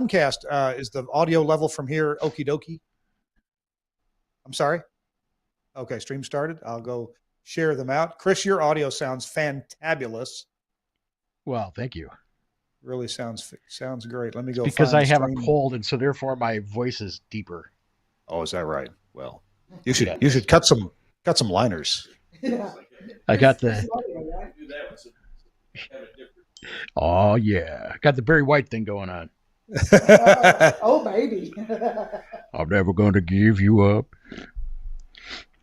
Suncast, is the audio level from here okie dokie? I'm sorry. Okay, stream started. I'll go share them out. Chris, your audio sounds fantabulous. Well, thank you. Really sounds great. Let me go because find I the have a stream. cold, and so therefore my voice is deeper. Oh, is that right? Well, you should cut some liners. Yeah. I got the. Oh yeah, got the Barry White thing going on. Oh baby. I'm never going to give you up.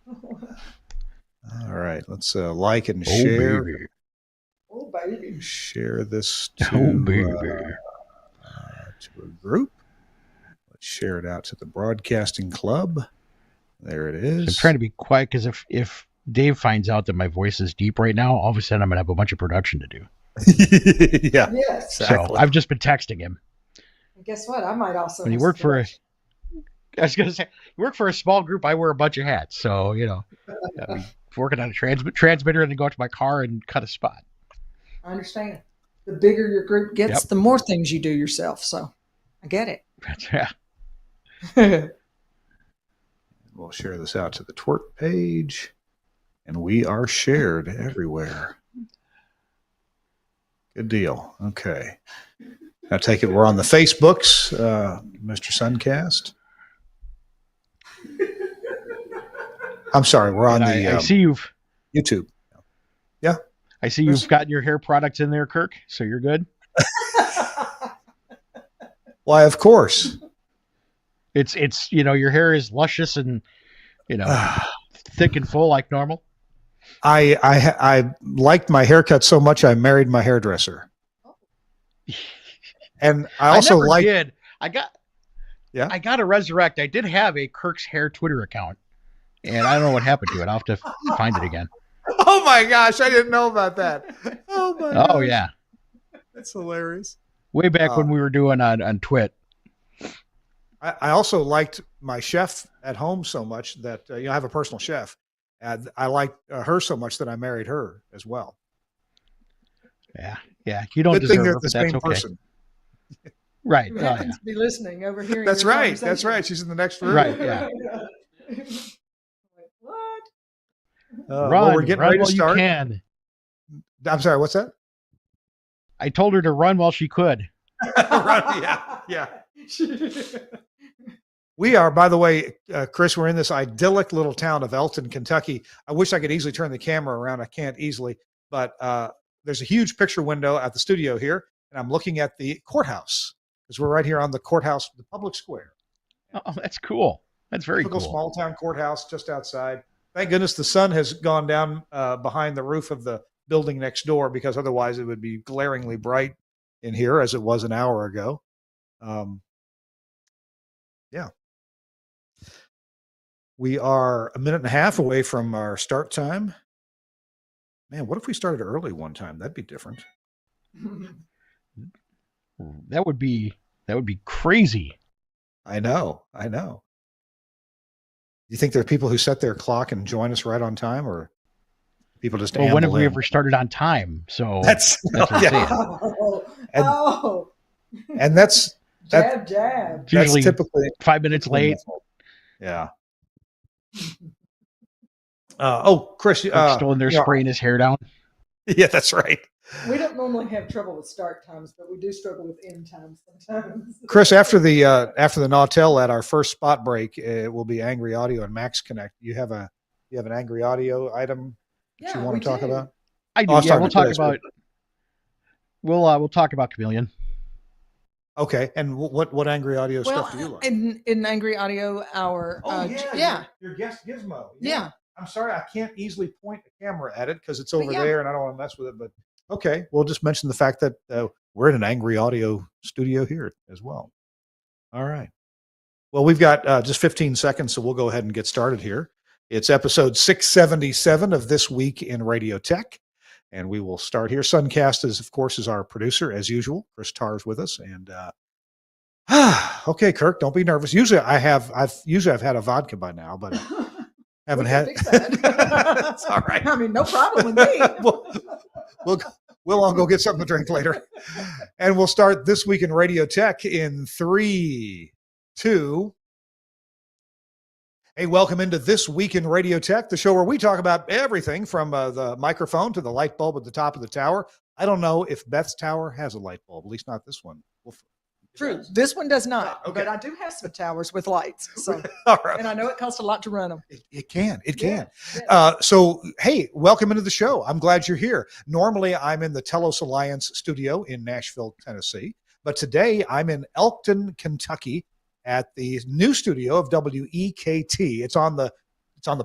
All right, let's like and share. Oh baby. Oh baby. Share this to a group. Let's share it out to the broadcasting club. There it is. I'm trying to be quiet because if Dave finds out that my voice is deep right now, all of a sudden I'm going to have a bunch of production to do. Yeah. Yes. Exactly. So I've just been texting him. And guess what? I might also. When you work for I was going to say, you work for a small group, I wear a bunch of hats. So, I'm working on a transmitter and then go out to my car and cut a spot. I understand. The bigger your group gets, the more things you do yourself. So I get it. Yeah. We'll share this out to the TWiRT page, and we are shared everywhere. Good deal. Okay. I take it we're on the Facebooks, Mr. Suncast. I'm sorry, we're on I see you've YouTube. Yeah. I see you've got your hair products in there, Kirk, so you're good. Why, of course. It's your hair is luscious and thick and full like normal. I liked my haircut so much I married my hairdresser. And I also I got to resurrect. I did have a Kirk's Hair Twitter account, and I don't know what happened to it. I'll have to find it again. Oh my gosh, I didn't know about that. Oh my gosh. Oh yeah. That's hilarious. Way back when we were doing on Twit. I also liked my chef at home so much that I have a personal chef, and I liked her so much that I married her as well. Yeah. You don't deserve her, but that's okay. Person. Right. Who happens to be listening over here. That's right. That's right. She's in the next room. Right. Yeah. What? Run. We're getting run ready to while start. You can. I'm sorry. What's that? I told her to run while she could. Yeah. We are, by the way, Chris, we're in this idyllic little town of Elton, Kentucky. I wish I could easily turn the camera around. I can't easily, but there's a huge picture window at the studio here, and I'm looking at the courthouse because we're right here on the courthouse, the public square. Oh, that's cool. That's very cool. Small town courthouse just outside. Thank goodness the sun has gone down behind the roof of the building next door, because otherwise it would be glaringly bright in here as it was an hour ago. Yeah. We are a minute and a half away from our start time. Man, what if we started early one time? That'd be different. That would be crazy. I know. Do you think there are people who set their clock and join us right on time, or people just when have we ever started on time? So that's what I'm saying. And that's jab. That's usually typically 5 minutes late. Yeah. Chris, still in there spraying his hair down. Yeah, that's right. We don't normally have trouble with start times, but we do struggle with end times sometimes. Chris, after the Nautel at our first spot break, it will be Angry Audio and Max Connect. You have an Angry Audio item that you want to talk about? I do. We'll talk about. We'll talk about Chameleon. Okay, and what Angry Audio stuff do you like? In Angry Audio, our your guest Gizmo. Yeah. I'm sorry, I can't easily point the camera at it because it's over there, and I don't want to mess with it. But okay, we'll just mention the fact that we're in an Angry Audio studio here as well. All right. Well, we've got just 15 seconds, so we'll go ahead and get started here. It's episode 677 of This Week in Radio Tech. And we will start here. Suncast is, of course, is our producer as usual. Chris Tarr's with us, and okay, Kirk, don't be nervous. Usually, I've had a vodka by now, but haven't had. It's all right. I mean, no problem with me. We'll all go get something to drink later. And we'll start This Week in Radio Tech in 3, 2. Hey, welcome into This Week in Radio Tech, the show where we talk about everything from the microphone to the light bulb at the top of the tower. I don't know if Beth's tower has a light bulb, at least not this one. True. This one does not, okay. but I do have some towers with lights. So, all right. And I know it costs a lot to run them. It can. Yeah. So, hey, welcome into the show. I'm glad you're here. Normally, I'm in the Telos Alliance studio in Nashville, Tennessee. But today, I'm in Elkton, Kentucky at the new studio of WEKT. It's on the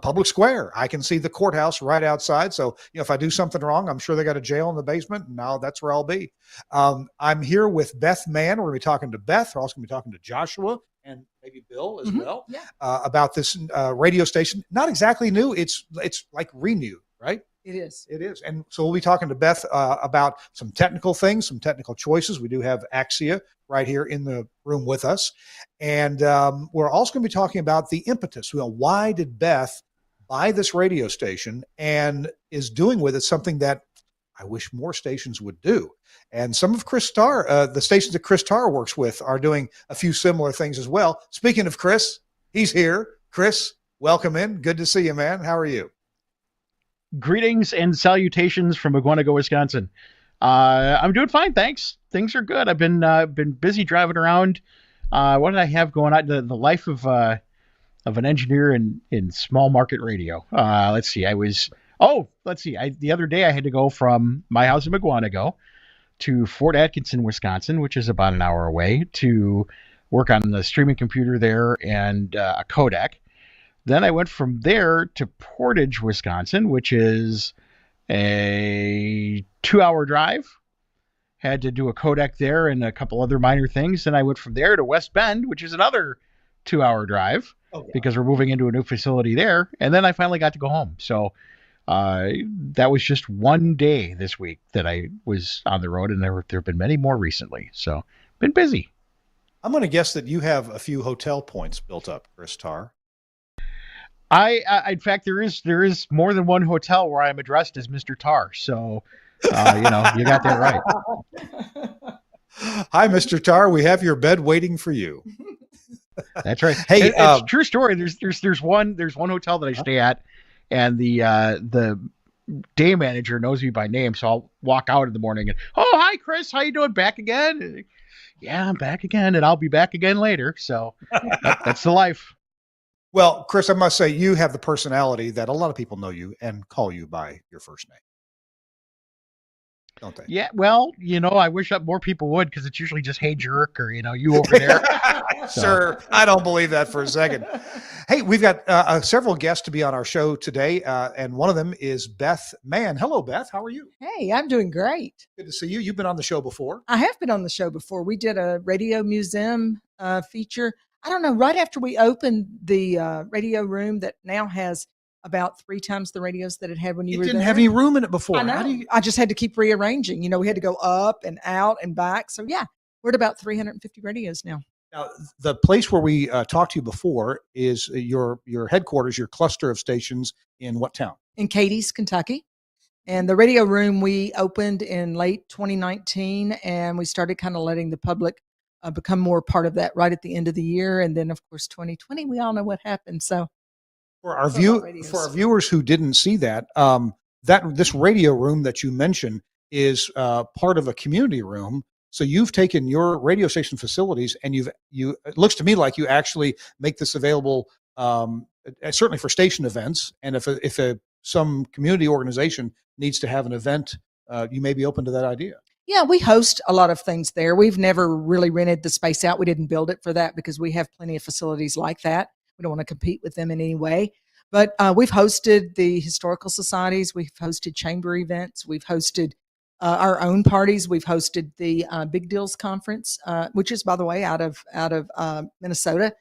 public square. I can see the courthouse right outside. So, if I do something wrong, I'm sure they got a jail in the basement, and now that's where I'll be. I'm here with Beth Mann. We're going to be talking to Beth. We're also going to be talking to Joshua and maybe Bill as well about this radio station. Not exactly new. It's like renewed, right? It is. And so we'll be talking to Beth about some technical things, some technical choices. We do have Axia right here in the room with us. And we're also going to be talking about the impetus. Why did Beth buy this radio station and is doing with it something that I wish more stations would do? And some of Chris Starr, the stations that Chris Starr works with, are doing a few similar things as well. Speaking of Chris, he's here. Chris, welcome in. Good to see you, man. How are you? Greetings and salutations from Iguanago, Wisconsin. I'm doing fine, thanks. Things are good. I've been busy driving around. What did I have going on? The life of an engineer in small market radio. Let's see. The other day I had to go from my house in Iguanago to Fort Atkinson, Wisconsin, which is about an hour away, to work on the streaming computer there and a codec. Then I went from there to Portage, Wisconsin, which is a 2-hour drive. Had to do a codec there and a couple other minor things. Then I went from there to West Bend, which is another 2-hour drive because we're moving into a new facility there. And then I finally got to go home. So that was just one day this week that I was on the road, and there have been many more recently. So been busy. I'm going to guess that you have a few hotel points built up, Chris Starr. In fact, there is more than one hotel where I'm addressed as Mr. Tar. So, you got that right. Hi, Mr. Tar. We have your bed waiting for you. That's right. Hey, it's true story. There's one hotel that I stay at, and the day manager knows me by name. So I'll walk out in the morning and, oh, hi, Chris. How you doing? Back again? And, yeah, I'm back again, and I'll be back again later. So that's the life. Well, Chris, I must say you have the personality that a lot of people know you and call you by your first name. Don't they? Yeah, well, I wish that more people would, because it's usually just, hey, jerk, or, you over there. Sir, I don't believe that for a second. Hey, we've got several guests to be on our show today, and one of them is Beth Mann. Hello, Beth. How are you? Hey, I'm doing great. Good to see you. You've been on the show before. I have been on the show before. We did a radio museum feature. I don't know, right after we opened the radio room that now has about 3 times the radios that it had when you were there. It didn't have any room in it before. I know. I just had to keep rearranging. We had to go up and out and back. So, yeah, we're at about 350 radios now. Now, the place where we talked to you before is your headquarters, your cluster of stations in what town? In Cadiz, Kentucky. And the radio room we opened in late 2019, and we started kind of letting the public become more part of that right at the end of the year. And then, of course, 2020, we all know what happened. So for our viewers who didn't see that, this radio room that you mentioned is part of a community room. So you've taken your radio station facilities and it looks to me like you actually make this available, certainly for station events. And if some community organization needs to have an event, you may be open to that idea. Yeah, we host a lot of things there. We've never really rented the space out. We didn't build it for that because we have plenty of facilities like that. We don't want to compete with them in any way. But we've hosted the historical societies. We've hosted chamber events. We've hosted our own parties. We've hosted the Big Deals Conference, which is, by the way, out of Minnesota.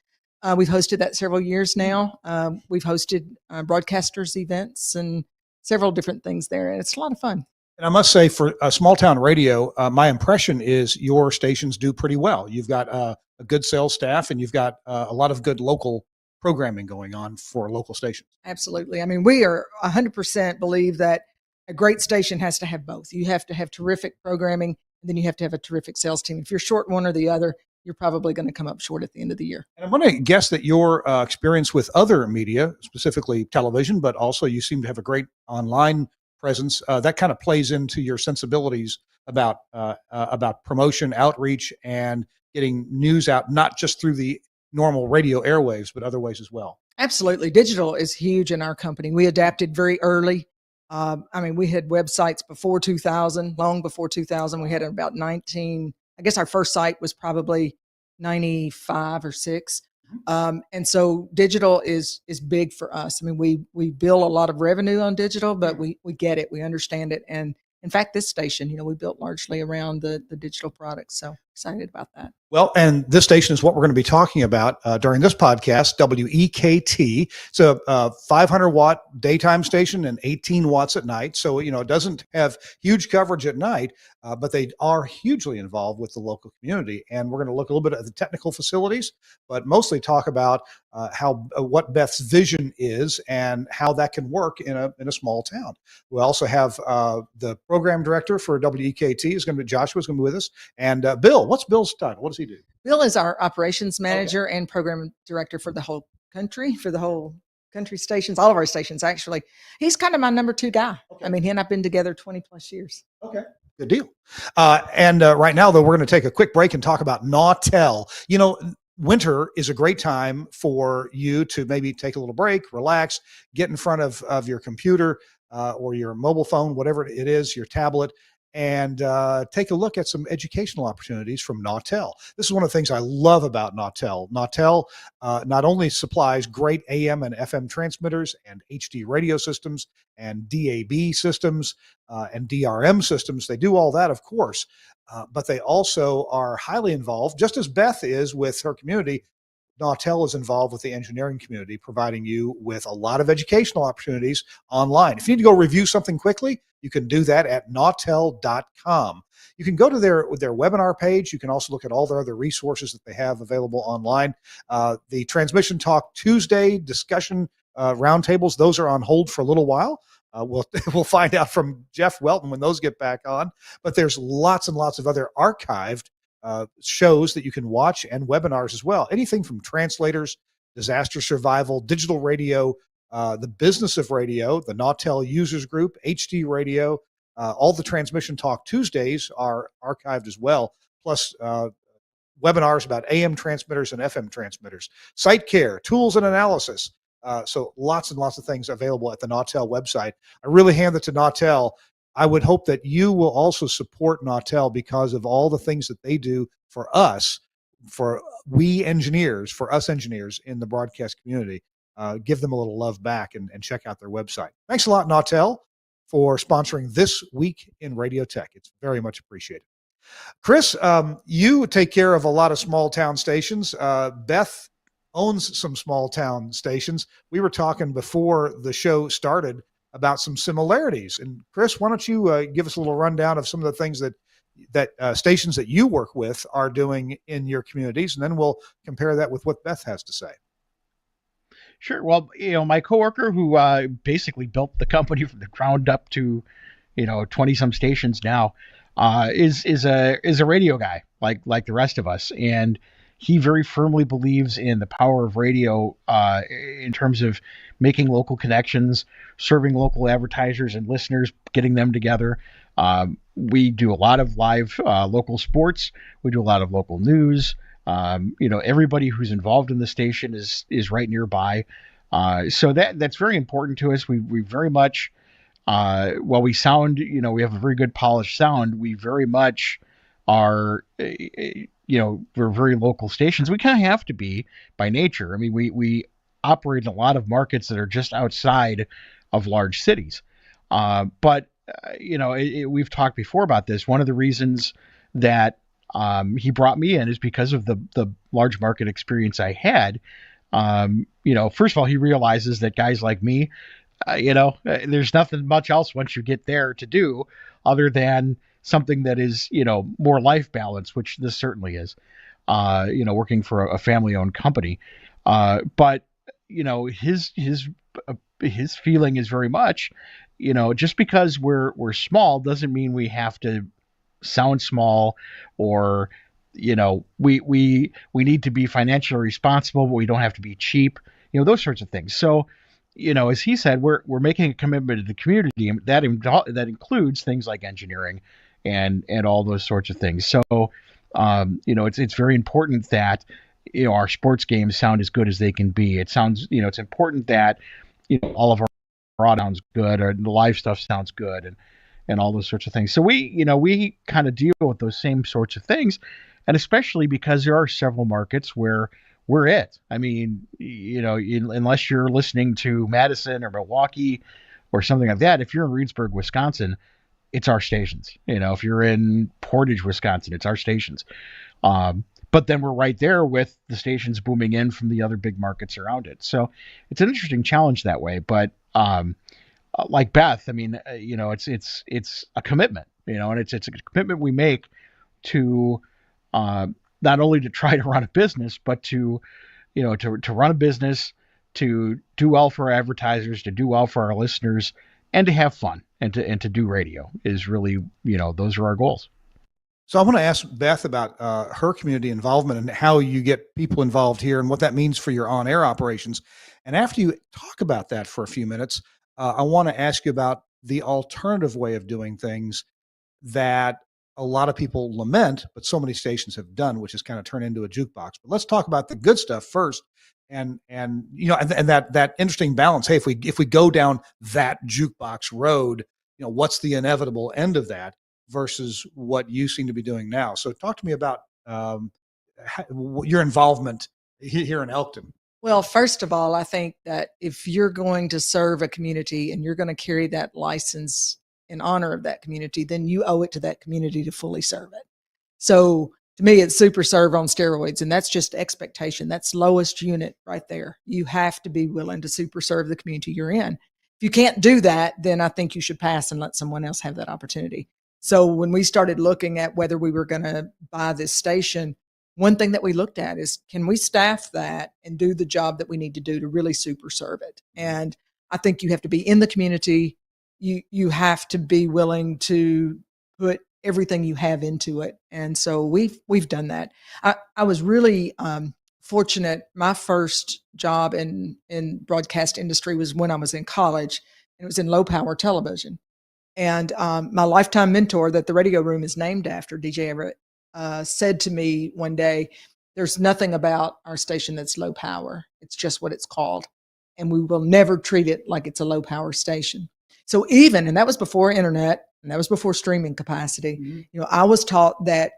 We've hosted that several years now. We've hosted broadcasters events and several different things there. And it's a lot of fun. And I must say, for a small town radio, my impression is your stations do pretty well. You've got a good sales staff, and you've got a lot of good local programming going on for local stations. Absolutely. I mean, we are 100% believe that a great station has to have both. You have to have terrific programming, and then you have to have a terrific sales team. If you're short one or the other, you're probably going to come up short at the end of the year. And I'm going to guess that your experience with other media, specifically television, but also you seem to have a great online presence, that kind of plays into your sensibilities about promotion, outreach, and getting news out, not just through the normal radio airwaves, but other ways as well. Absolutely. Digital is huge in our company. We adapted very early. We had websites before 2000, long before 2000. We had about 19. I guess our first site was probably 95 or 6. And so digital is big for us. I mean, we bill a lot of revenue on digital, but we get it. We understand it. And in fact, this station, we built largely around the digital products. So excited about that. Well, and this station is what we're going to be talking about during this podcast, WEKT. It's a 500 watt daytime station and 18 watts at night. So, it doesn't have huge coverage at night, but they are hugely involved with the local community. And we're going to look a little bit at the technical facilities, but mostly talk about what Beth's vision is and how that can work in a small town. We also have the program director for WEKT is going to be Joshua's going to be with us, and Bill. What's Bill's title? What does he do? Bill is our operations manager and program director for the whole country, stations, all of our stations, actually. He's kind of my number 2 guy. Okay. I mean, he and I've been together 20 plus years. Okay. Good deal. And right now, though, we're going to take a quick break and talk about Nautel. Winter is a great time for you to maybe take a little break, relax, get in front of your computer or your mobile phone, whatever it is, your tablet, and take a look at some educational opportunities from Nautel. This is one of the things I love about Nautel. Nautel not only supplies great AM and FM transmitters and HD radio systems and DAB systems and DRM systems. They do all that, of course, but they also are highly involved, just as Beth is with her community. Nautel is involved with the engineering community, providing you with a lot of educational opportunities online. If you need to go review something quickly, you can do that at nautel.com. You can go to their webinar page. You can also look at all their other resources that they have available online. The Transmission Talk Tuesday discussion roundtables, those are on hold for a little while. We'll find out from Jeff Welton when those get back on. But there's lots and lots of other archived shows that you can watch and webinars as well. Anything from translators, disaster survival, digital radio, the business of radio, the Nautel users group, HD radio, all the Transmission Talk Tuesdays are archived as well, plus webinars about AM transmitters and FM transmitters, site care, tools and analysis. So lots and lots of things available at the Nautel website. I really hand it to Nautel. I would hope that you will also support Nautel because of all the things that they do for us, for us engineers in the broadcast community. Give them a little love back and check out their website. Thanks a lot, Nautel, for sponsoring This Week in Radio Tech. It's very much appreciated. Chris, you take care of a lot of small town stations. Beth owns some small town stations. We were talking before the show started about some similarities. And Chris, why don't you give us a little rundown of some of the things that stations that you work with are doing in your communities, and then we'll compare that with what Beth has to say. Sure. Well, my coworker who basically built the company from the ground up to, 20 some stations now, is a radio guy like the rest of us, and he very firmly believes in the power of radio in terms of making local connections, serving local advertisers and listeners, getting them together. We do a lot of live local sports. We do a lot of local news. Everybody who's involved in the station is right nearby. So that's very important to us. We very much, while we sound, we have a very good polished sound, we very much are, we're very local stations. We kind of have to be by nature. I mean, we operate in a lot of markets that are just outside of large cities. But we've talked before about this. One of the reasons that he brought me in is because of the large market experience I had. First of all, he realizes that guys like me, there's nothing much else once you get there to do other than something that is, more life balance, which this certainly is, working for a family-owned company. But his feeling is very much just because we're small doesn't mean we have to sound small, or we need to be financially responsible, but we don't have to be cheap. Those sorts of things. So, as he said, we're making a commitment to the community, and that includes things like engineering and all those sorts of things. So, it's very important that our sports games sound as good as they can be. It's important that all of our raw sounds good, or the live stuff sounds good, and all those sorts of things. So we kind of deal with those same sorts of things, and especially because there are several markets where we're it. I mean, unless you're listening to Madison or Milwaukee or something like that, if you're in Reedsburg, Wisconsin, it's our stations. If you're in Portage, Wisconsin, it's our stations. But then we're right there with the stations booming in from the other big markets around it. So it's an interesting challenge that way. But like Beth, I mean, it's a commitment, and it's a commitment we make to not only to try to run a business, but to run a business, to do well for our advertisers, to do well for our listeners, and to have fun, and to do radio is really, those are our goals. So I want to ask Beth about her community involvement and how you get people involved here and what that means for your on-air operations. And after you talk about that for a few minutes, I want to ask you about the alternative way of doing things that a lot of people lament, but so many stations have done, which is kind of turn into a jukebox. But let's talk about the good stuff first, and that interesting balance. Hey, if we go down that jukebox road, what's the inevitable end of that versus what you seem to be doing now? So talk to me about your involvement here in Elkton. Well, first of all, I think that if you're going to serve a community and you're going to carry that license in honor of that community, then you owe it to that community to fully serve it. So to me, it's super serve on steroids, and that's just expectation. That's lowest unit right there. You have to be willing to super serve the community you're in. If you can't do that, then I think you should pass and let someone else have that opportunity. So when we started looking at whether we were going to buy this station, one thing that we looked at is, can we staff that and do the job that we need to do to really super serve it? And I think you have to be in the community. You have to be willing to put everything you have into it. And so we've done that. I was really fortunate. My first job in broadcast industry was when I was in college, and it was in low power television. And my lifetime mentor that the radio room is named after, DJ Everett, said to me one day, there's nothing about our station that's low power. It's just what it's called. And we will never treat it like it's a low power station. So and that was before internet, and that was before streaming capacity. Mm-hmm. I was taught that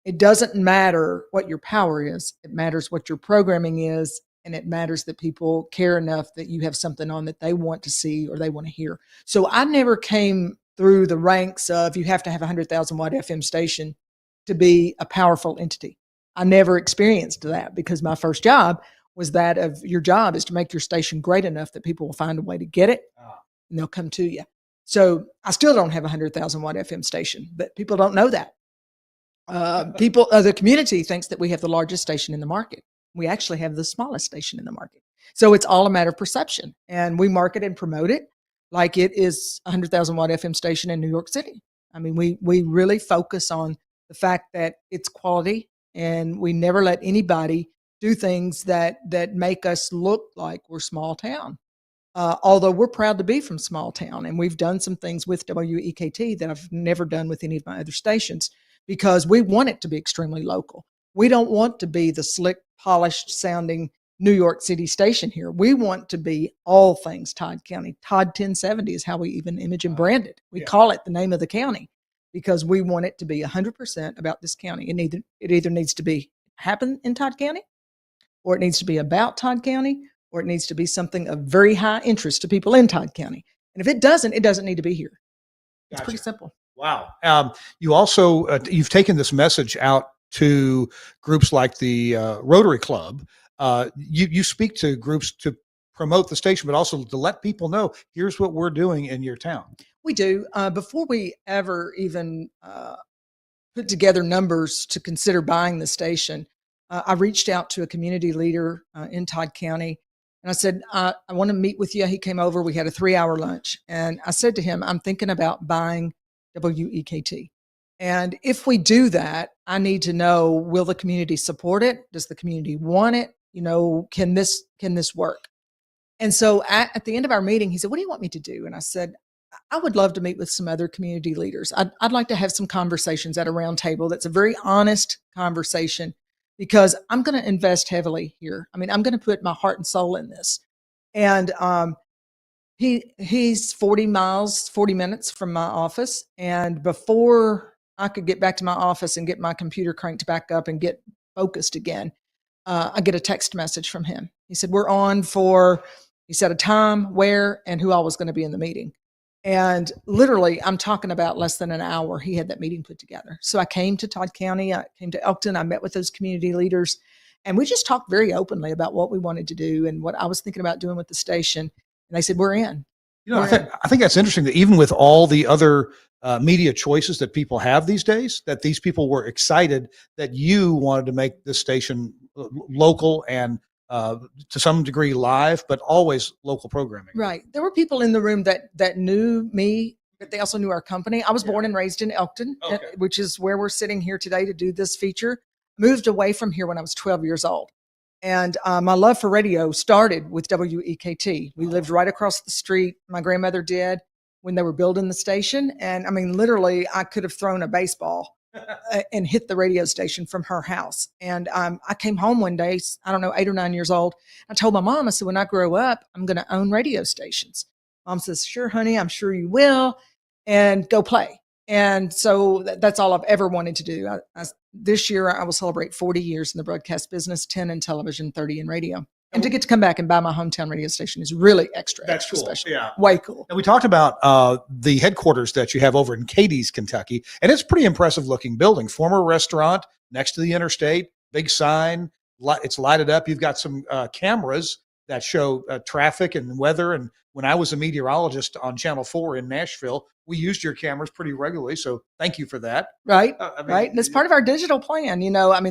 it doesn't matter what your power is. It matters what your programming is. And it matters that people care enough that you have something on that they want to see or they want to hear. So I never came through the ranks of you have to have a 100,000 watt FM station to be a powerful entity. I never experienced that, because my first job was that of your job is to make your station great enough that people will find a way to get it and they'll come to you. So I still don't have a 100,000 watt FM station, but people don't know that. The community thinks that we have the largest station in the market. We actually have the smallest station in the market. So it's all a matter of perception, and we market and promote it like it is a 100,000 watt FM station in New York City. I mean, we really focus on the fact that it's quality, and we never let anybody do things that make us look like we're small town. Although we're proud to be from small town, and we've done some things with WEKT that I've never done with any of my other stations, because we want it to be extremely local. We don't want to be the slick, polished sounding New York City station here. We want to be all things Todd County. Todd 1070 is how we even image and brand it. We call it the name of the county, because we want it to be 100% about this county. It either needs to be happen in Todd County, or it needs to be about Todd County, or it needs to be something of very high interest to people in Todd County. And if it doesn't need to be here. It's pretty simple. Wow. You also, you've taken this message out to groups like the Rotary Club. You speak to groups to promote the station, but also to let people know, here's what we're doing in your town. We do. Before we ever even put together numbers to consider buying the station, I reached out to a community leader in Todd County, and And I said, I want to meet with you. He came over. We had a 3-hour lunch. And I said to him, I'm thinking about buying WEKT. And if we do that, I need to know, will the community support it? Does the community want it? Can this work? And so at the end of our meeting, he said, what do you want me to do? And I said, I would love to meet with some other community leaders. I'd like to have some conversations at a round table. That's a very honest conversation, because I'm going to invest heavily here. I mean, I'm going to put my heart and soul in this. And he's 40 minutes from my office. And before I could get back to my office and get my computer cranked back up and get focused again, I get a text message from him. He said, we're on for, he said a time, where, and who all was going to be in the meeting. And literally, I'm talking about less than an hour, he had that meeting put together. So I came to Todd County, I came to Elkton, I met with those community leaders, and we just talked very openly about what we wanted to do and what I was thinking about doing with the station. And they said, we're in. I think that's interesting that even with all the other media choices that people have these days, that these people were excited that you wanted to make this station local and to some degree live, but always local programming. Right. There were people in the room that knew me, but they also knew our company. I was born and raised in Elkton, which is where we're sitting here today to do this feature. Moved away from here when I was 12 years old. And my love for radio started with WEKT. We lived right across the street. My grandmother did when they were building the station. And I mean, literally, I could have thrown a baseball and hit the radio station from her house. And I came home one day, I don't know, 8 or 9 years old. I told my mom, I said, when I grow up, I'm going to own radio stations. Mom says, sure, honey, I'm sure you will. And go play. And so that's all I've ever wanted to do. This year, I will celebrate 40 years in the broadcast business, 10 in television, 30 in radio. And to get to come back and buy my hometown radio station is really extra cool. Special. Yeah. Way cool. And we talked about the headquarters that you have over in Cadiz, Kentucky. And it's a pretty impressive looking building. Former restaurant next to the interstate, big sign. It's lighted up. You've got some cameras that show traffic and weather. And when I was a meteorologist on Channel 4 in Nashville, we used your cameras pretty regularly. So thank you for that. Right. Right. And it's part of our digital plan.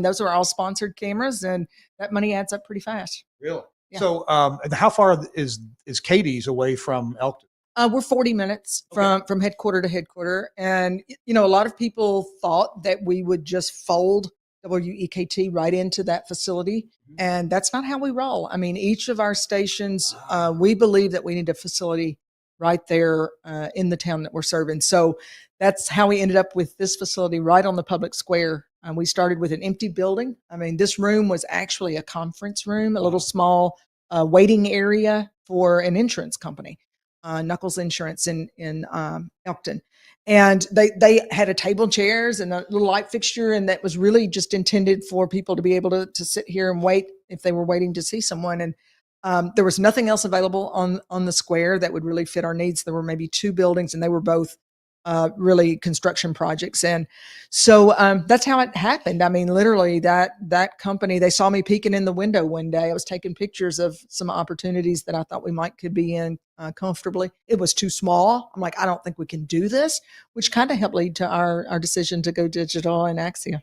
Those are all sponsored cameras, and that money adds up pretty fast. Really? Yeah. So how far is Cadiz away from Elkton? We're 40 minutes from headquarter to headquarter. And, a lot of people thought that we would just fold WEKT right into that facility. And that's not how we roll. I mean, each of our stations, we believe that we need a facility right there in the town that we're serving. So that's how we ended up with this facility right on the public square. We started with an empty building. I mean, this room was actually a conference room, a little small waiting area for an insurance company, Knuckles Insurance in Elkton. And they had a table and chairs and a little light fixture, and that was really just intended for people to be able to sit here and wait if they were waiting to see someone. And there was nothing else available on the square that would really fit our needs. There were maybe 2 buildings, and they were both really construction projects. And so that's how it happened. I mean, literally that company, they saw me peeking in the window one day. I was taking pictures of some opportunities that I thought we could be in comfortably. It was too small. I'm like, I don't think we can do this, which kind of helped lead to our decision to go digital and Axia.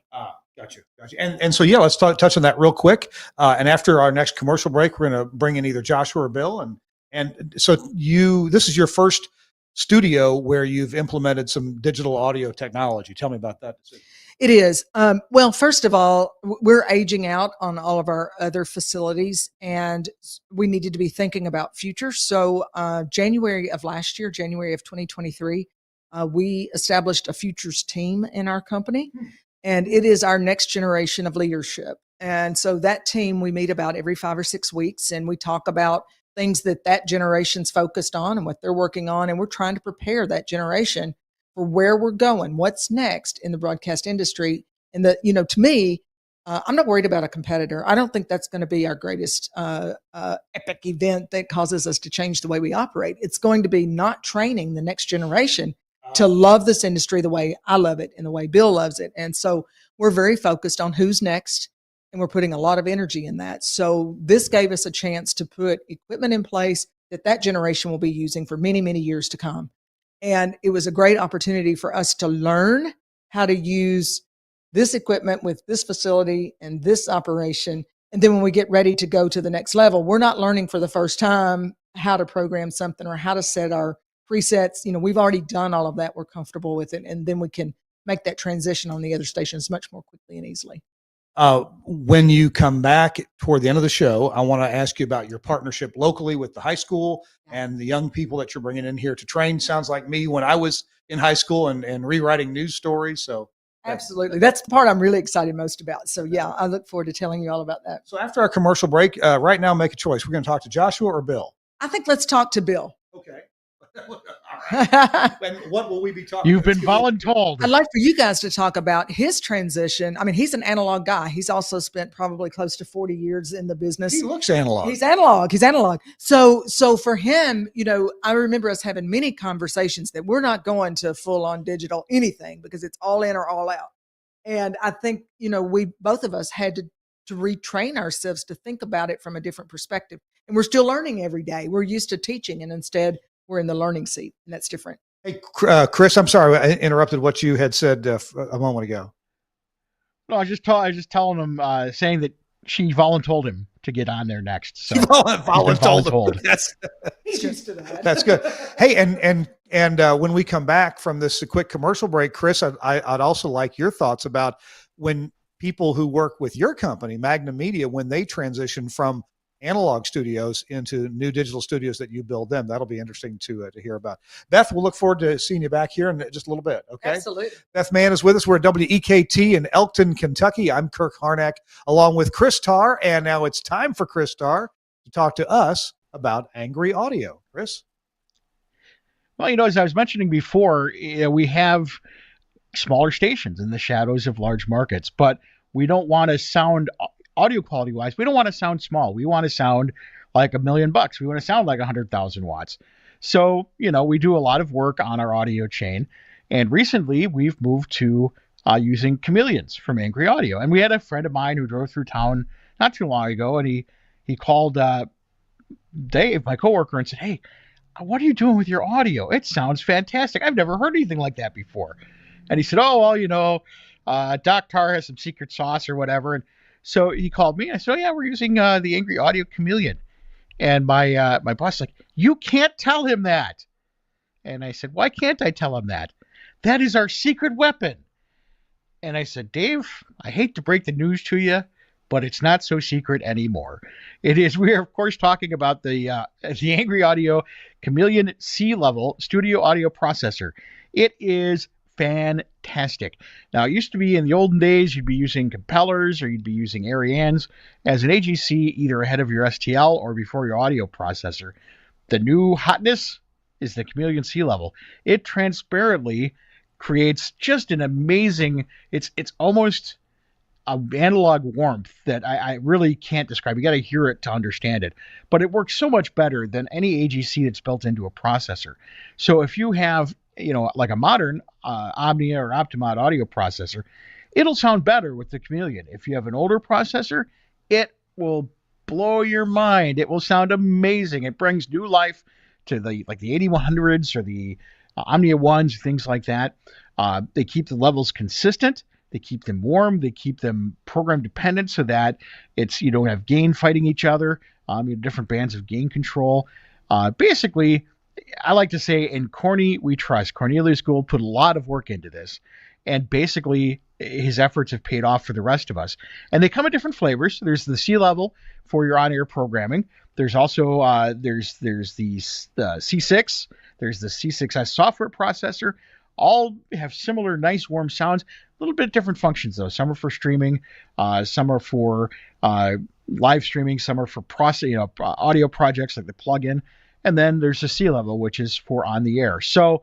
Got you. And so, yeah, let's touch on that real quick. And after our next commercial break, we're going to bring in either Joshua or Bill. And so this is your first studio where you've implemented some digital audio technology. Tell me about that. It is. Well, first of all, we're aging out on all of our other facilities, and we needed to be thinking about future. So January of last year, January of 2023, we established a futures team in our company, and it is our next generation of leadership. And so that team, we meet about every 5 or 6 weeks, and we talk about things that generation's focused on and what they're working on. And we're trying to prepare that generation for where we're going, what's next in the broadcast industry. And to me, I'm not worried about a competitor. I don't think that's going to be our greatest epic event that causes us to change the way we operate. It's going to be not training the next generation to love this industry the way I love it and the way Bill loves it. And so we're very focused on who's next, and we're putting a lot of energy in that. So this gave us a chance to put equipment in place that generation will be using for many, many years to come. And it was a great opportunity for us to learn how to use this equipment with this facility and this operation And then when we get ready to go to the next level, we're not learning for the first time how to program something or how to set our presets. We've already done all of that. We're comfortable with it. And then we can make that transition on the other stations much more quickly and easily. When you come back toward the end of the show, I want to ask you about your partnership locally with the high school and the young people that you're bringing in here to train. Sounds like me when I was in high school and rewriting news stories. So absolutely. That's the part I'm really excited most about. So yeah, I look forward to telling you all about that. So after our commercial break, right now, make a choice. We're going to talk to Joshua or Bill. I think let's talk to Bill. Okay. All right. And what will we be talking You've been voluntold. I'd like for you guys to talk about his transition. I mean, he's an analog guy. He's also spent probably close to 40 years in the business. He looks analog. He's analog. So for him, I remember us having many conversations that we're not going to full on digital anything because it's all in or all out. And I think, we both of us had to retrain ourselves to think about it from a different perspective. And we're still learning every day. We're used to teaching, and instead we're in the learning seat, and that's different. Hey, Chris, I'm sorry I interrupted what you had said a moment ago. No, I was just telling him, saying that she voluntold him to get on there next. So voluntold. He's used to that. That's good. Hey, and when we come back from this quick commercial break, Chris, I'd also like your thoughts about when people who work with your company, Magnum Media, when they transition from analog studios into new digital studios that you build them. That'll be interesting to hear about. Beth, we'll look forward to seeing you back here in just a little bit. Okay. Absolutely. Beth Mann is with us. We're at WEKT in Elkton, Kentucky. I'm Kirk Harnack along with Chris Tarr. And now it's time for Chris Tarr to talk to us about Angry Audio. Chris? Well, as I was mentioning before, we have smaller stations in the shadows of large markets, but we don't want to sound audio quality wise, we don't want to sound small. We want to sound like $1 million. We want to sound like 100,000 watts. So, we do a lot of work on our audio chain. And recently we've moved to using chameleons from Angry Audio. And we had a friend of mine who drove through town not too long ago, and he called Dave, my coworker, and said, "Hey, what are you doing with your audio? It sounds fantastic. I've never heard anything like that before." And he said, "Oh, well, Doc Tarr has some secret sauce or whatever." And so he called me. And I said, "Oh yeah, we're using the Angry Audio Chameleon." And my boss was like, "You can't tell him that." And I said, "Why can't I tell him that? That is our secret weapon." And I said, "Dave, I hate to break the news to you, but it's not so secret anymore. It is." We are, of course, talking about the Angry Audio Chameleon C-Level Studio Audio Processor. It is fantastic. Now, it used to be in the olden days, you'd be using compellers or you'd be using Arianes as an AGC, either ahead of your STL or before your audio processor. The new hotness is the Chameleon C-Level. It transparently creates just an amazing, it's almost an analog warmth that I really can't describe. You got to hear it to understand it. But it works so much better than any AGC that's built into a processor. So if you have like a modern Omnia or Optimod audio processor, it'll sound better with the Chameleon. If you have an older processor, it will blow your mind. It will sound amazing. It brings new life to the 8100s or the Omnia 1s, things like that. They keep the levels consistent. They keep them warm. They keep them program dependent so that you don't have gain fighting each other. You have different bands of gain control. Basically, I like to say, in Corny we trust. Cornelius Gould put a lot of work into this, and basically his efforts have paid off for the rest of us. And they come in different flavors. There's the C-Level for your on-air programming. There's also there's the C6. There's the C6S software processor. All have similar nice warm sounds. A little bit different functions though. Some are for streaming. Some are for live streaming. Some are for audio projects like the plugin. And then there's the C-Level, which is for on the air. So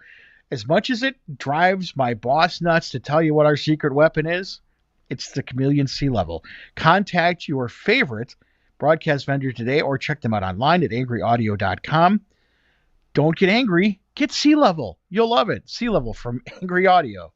as much as it drives my boss nuts to tell you what our secret weapon is, it's the Chameleon C-Level. Contact your favorite broadcast vendor today or check them out online at angryaudio.com. Don't get angry. Get C-Level. You'll love it. C-Level from Angry Audio.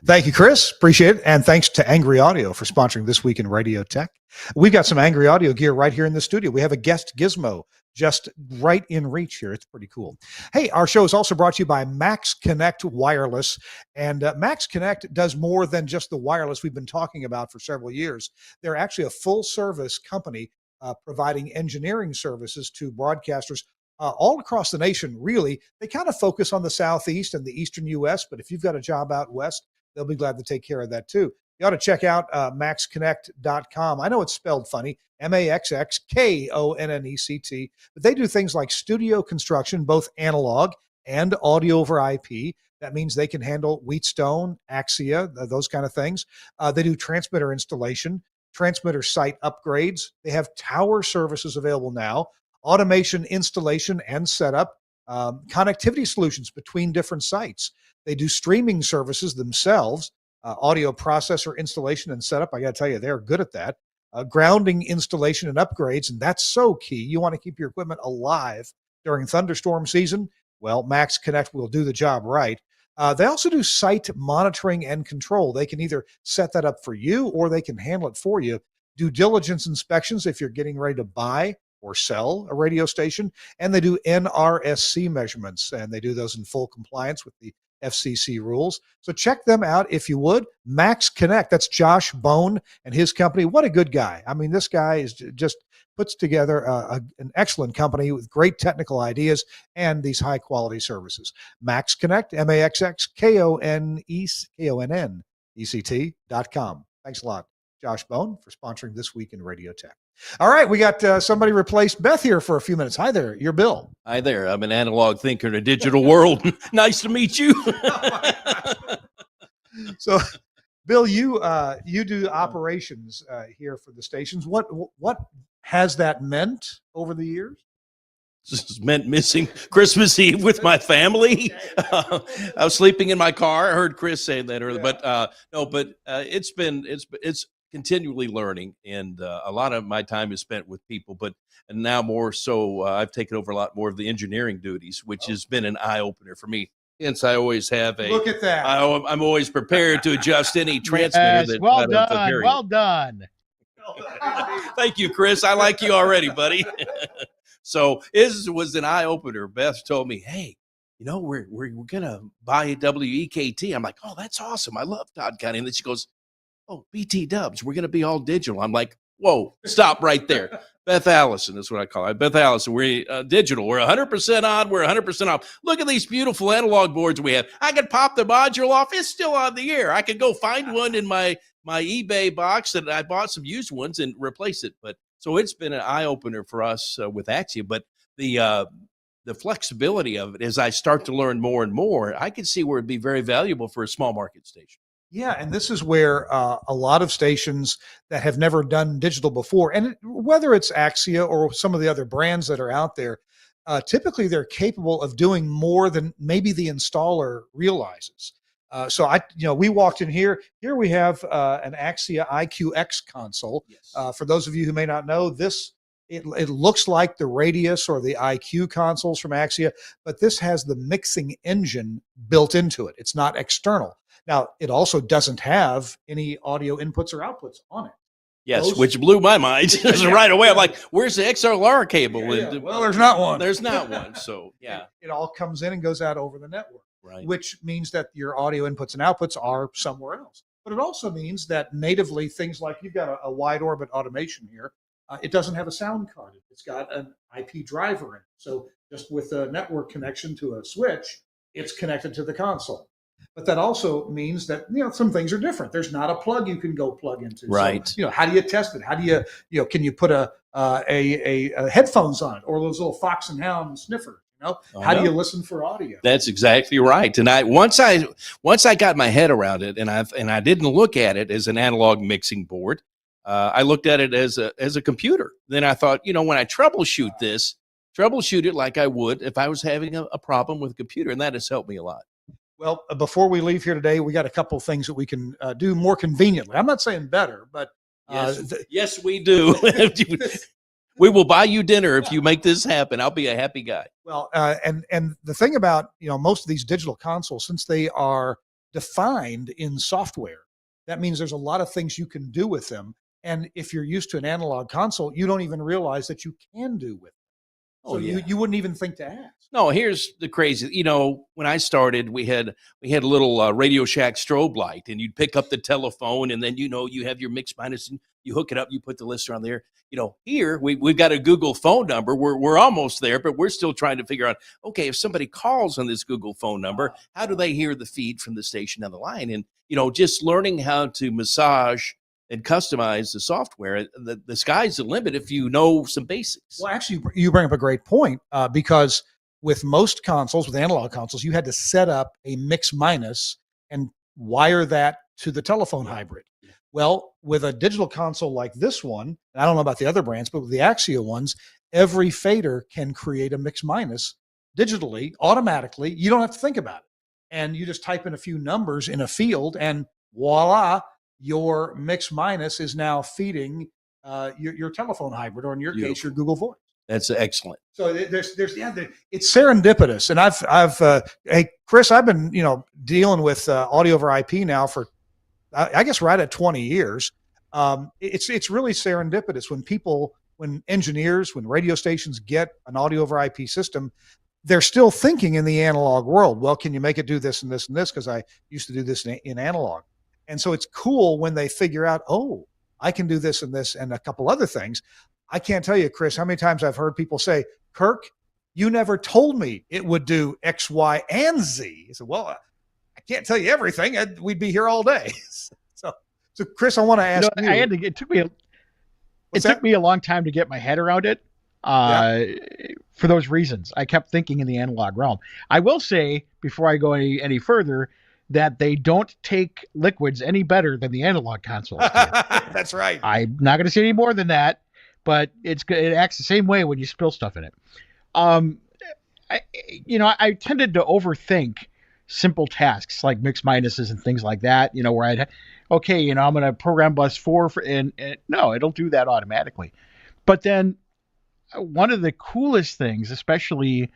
Thank you, Chris. Appreciate it. And thanks to Angry Audio for sponsoring This Week in Radio Tech. We've got some Angry Audio gear right here in the studio. We have a guest gizmo just right in reach here. It's pretty cool. Hey, our show is also brought to you by Max Connect Wireless. And Max Connect does more than just the wireless we've been talking about for several years. They're actually a full service company providing engineering services to broadcasters all across the nation, really. They kind of focus on the Southeast and the Eastern U.S., but if you've got a job out West, they'll be glad to take care of that too. You ought to check out maxconnect.com. I know it's spelled funny, MAXXKONNECT, but they do things like studio construction, both analog and audio over IP. That means they can handle Wheatstone, Axia, those kind of things. They do transmitter installation, transmitter site upgrades. They have tower services available now, automation installation and setup, connectivity solutions between different sites. They do streaming services themselves, audio processor installation and setup. I got to tell you, they're good at that. Grounding installation and upgrades, and that's so key. You want to keep your equipment alive during thunderstorm season? Well, Max Connect will do the job right. They also do site monitoring and control. They can either set that up for you or they can handle it for you. Due diligence inspections if you're getting ready to buy or sell a radio station, and they do NRSC measurements, and they do those in full compliance with the FCC rules. So check them out if you would. Max Connect, that's Josh Bone and his company. What a good guy. I mean, this guy is just puts together an excellent company with great technical ideas and these high quality services. Max Connect, MAXXKONNECT.com. Thanks a lot, Josh Bone, for sponsoring This Week in Radio Tech. All right, we got somebody replaced Beth here for a few minutes. Hi there, you're Bill. Hi there. I'm an analog thinker in a digital world. Nice to meet you. So, Bill, you do operations here for the stations. What has that meant over the years? This has meant missing Christmas Eve with my family. I was sleeping in my car. I heard Chris saying that earlier, but it's continually learning, and a lot of my time is spent with people, and now more so I've taken over a lot more of the engineering duties, which has been an eye-opener for me. Hence, I always have look at that. I'm always prepared to adjust any transmitter. Yes, well done. Thank you, Chris. I like you already, buddy. So this was an eye-opener. Beth told me, hey, we're going to buy a WEKT. I'm like, oh, that's awesome. I love Todd County. And then she goes, oh, BT dubs, we're going to be all digital. I'm like, whoa, stop right there. Beth Allison is what I call it. Beth Allison, we're digital. We're 100% on. We're 100% off. Look at these beautiful analog boards we have. I could pop the module off. It's still on the air. I could go find one in my eBay box that I bought some used ones and replace it. But so it's been an eye-opener for us with Axia. But the flexibility of it, as I start to learn more and more, I can see where it'd be very valuable for a small market station. Yeah, and this is where a lot of stations that have never done digital before, and whether it's Axia or some of the other brands that are out there, typically they're capable of doing more than maybe the installer realizes. So we walked in here. Here we have an Axia IQX console. Yes. For those of you who may not know, it looks like the Radius or the IQ consoles from Axia, but this has the mixing engine built into it. It's not external. Now, it also doesn't have any audio inputs or outputs on it. Yes, which blew my mind right away. I'm like, where's the XLR cable? Yeah. Well, there's not one. There's not one. So, yeah. It all comes in and goes out over the network, right? Which means that your audio inputs and outputs are somewhere else. But it also means that natively things like you've got a wide orbit automation here. It doesn't have a sound card. It's got an IP driver in it. So just with a network connection to a switch, it's connected to the console. But that also means that, some things are different. There's not a plug you can go plug into. Right. So, how do you test it? How do you, can you put a headphones on it or those little Fox and Hound sniffer? How do you listen for audio? That's exactly right. And once I got my head around it, and I didn't look at it as an analog mixing board. I looked at it as a computer. Then I thought, when I troubleshoot it like I would if I was having a problem with a computer, and that has helped me a lot. Well, before we leave here today, we got a couple of things that we can do more conveniently. I'm not saying better, but yes, we do. We will buy you dinner if you make this happen. I'll be a happy guy. Well, and the thing about most of these digital consoles, since they are defined in software. That means there's a lot of things you can do with them. And if you're used to an analog console, you don't even realize that you can do with them. So you wouldn't even think to ask. No, here's the crazy. You know, when I started, we had a little Radio Shack strobe light, and you'd pick up the telephone, and then you have your mix minus, and you hook it up, you put the listener on there. You know, here we've got a Google phone number. We're almost there, but we're still trying to figure out. Okay, if somebody calls on this Google phone number, how do they hear the feed from the station on the line? And just learning how to massage and customize the software. The sky's the limit if you know some basics. Well, actually, you bring up a great point because with most consoles, with analog consoles, you had to set up a mix minus and wire that to the telephone hybrid. Well, with a digital console like this one, and I don't know about the other brands, but with the Axia ones, every fader can create a mix minus digitally, automatically. You don't have to think about it. And you just type in a few numbers in a field and voila, your mix minus is now feeding your telephone hybrid, or in your case, your Google Voice. That's excellent. So it's serendipitous. And hey, Chris, I've been, dealing with audio over IP now for, I guess, right at 20 years. It's really serendipitous when engineers, when radio stations get an audio over IP system, they're still thinking in the analog world. Well, can you make it do this and this and this? Because I used to do this in analog. And so it's cool when they figure out, oh, I can do this and this and a couple other things. I can't tell you, Chris, how many times I've heard people say, Kirk, you never told me it would do X, Y, and Z. I said, well, I can't tell you everything. We'd be here all day. So Chris, I want to ask you. It took me a long time to get my head around it. For those reasons, I kept thinking in the analog realm. I will say, before I go any further, that they don't take liquids any better than the analog consoles do. That's right. I'm not going to say any more than that, but it acts the same way when you spill stuff in it. I tended to overthink simple tasks like mix minuses and things like that, where I'm going to program bus 4 and no, it'll do that automatically. But then one of the coolest things, especially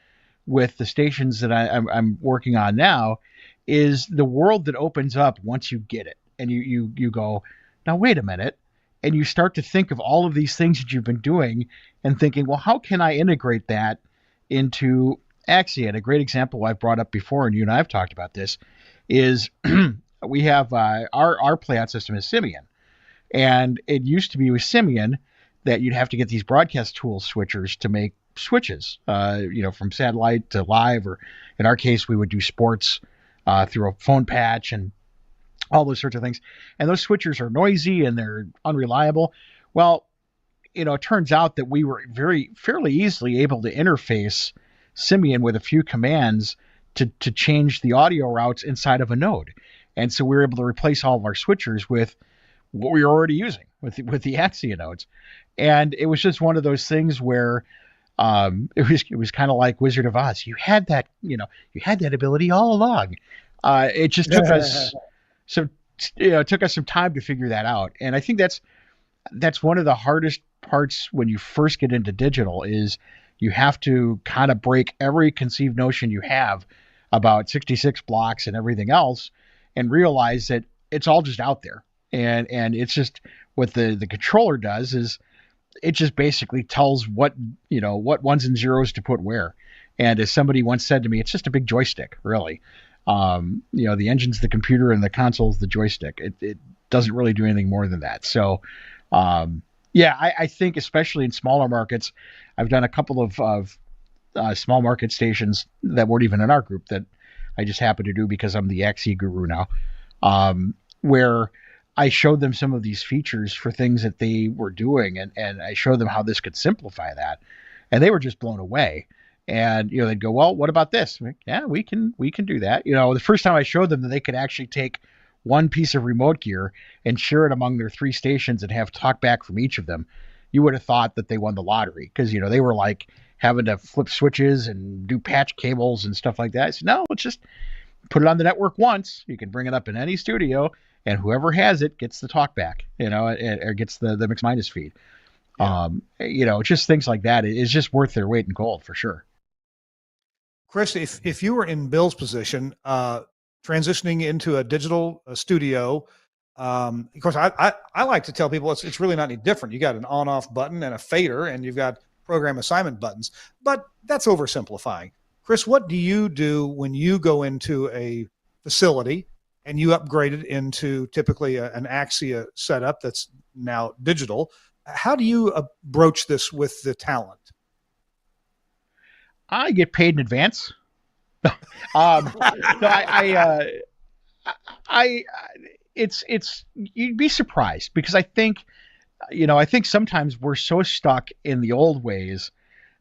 with the stations that I'm working on now, is the world that opens up once you get it. And you go, now wait a minute. And you start to think of all of these things that you've been doing and thinking, well, how can I integrate that into Axia? And a great example I've brought up before, and you and I have talked about this, is we have our playout system is Simian. And it used to be with Simian that you'd have to get these broadcast tool switchers to make switches, from satellite to live, or in our case, we would do sports through a phone patch and all those sorts of things. And those switchers are noisy and they're unreliable. Well, it turns out that we were fairly easily able to interface Simian with a few commands to change the audio routes inside of a node. And so we were able to replace all of our switchers with what we were already using with the Axia nodes. And it was just one of those things where it was kind of like Wizard of Oz. You had that, you had that ability all along. It just took us some time to figure that out. And I think that's one of the hardest parts when you first get into digital is you have to kind of break every conceived notion you have about 66 blocks and everything else and realize that it's all just out there. And it's just what the controller does is it just basically tells what ones and zeros to put where. And as somebody once said to me, it's just a big joystick, really. The engine's the computer and the console's the joystick. It doesn't really do anything more than that. So, I think especially in smaller markets, I've done a couple of small market stations that weren't even in our group that I just happen to do because I'm the Axia guru now, where I showed them some of these features for things that they were doing, and I showed them how this could simplify that, and they were just blown away. And they'd go, well, what about this? I'm like, yeah, we can do that. The first time I showed them that they could actually take one piece of remote gear and share it among their 3 stations and have talkback from each of them, you would have thought that they won the lottery, because they were like having to flip switches and do patch cables and stuff like that. I said, no, let's just put it on the network once. You can bring it up in any studio, and whoever has it gets the talkback, or gets the mix minus feed. Yeah. Just things like that is just worth their weight in gold for sure. Chris, if you were in Bill's position, transitioning into a digital studio. Of course, I like to tell people it's really not any different. You got an on-off button and a fader, and you've got program assignment buttons, but that's oversimplifying. Chris, what do you do when you go into a facility and you upgrade it into typically an Axia setup that's now digital? How do you broach this with the talent? I get paid in advance. No, it's you'd be surprised because I think sometimes we're so stuck in the old ways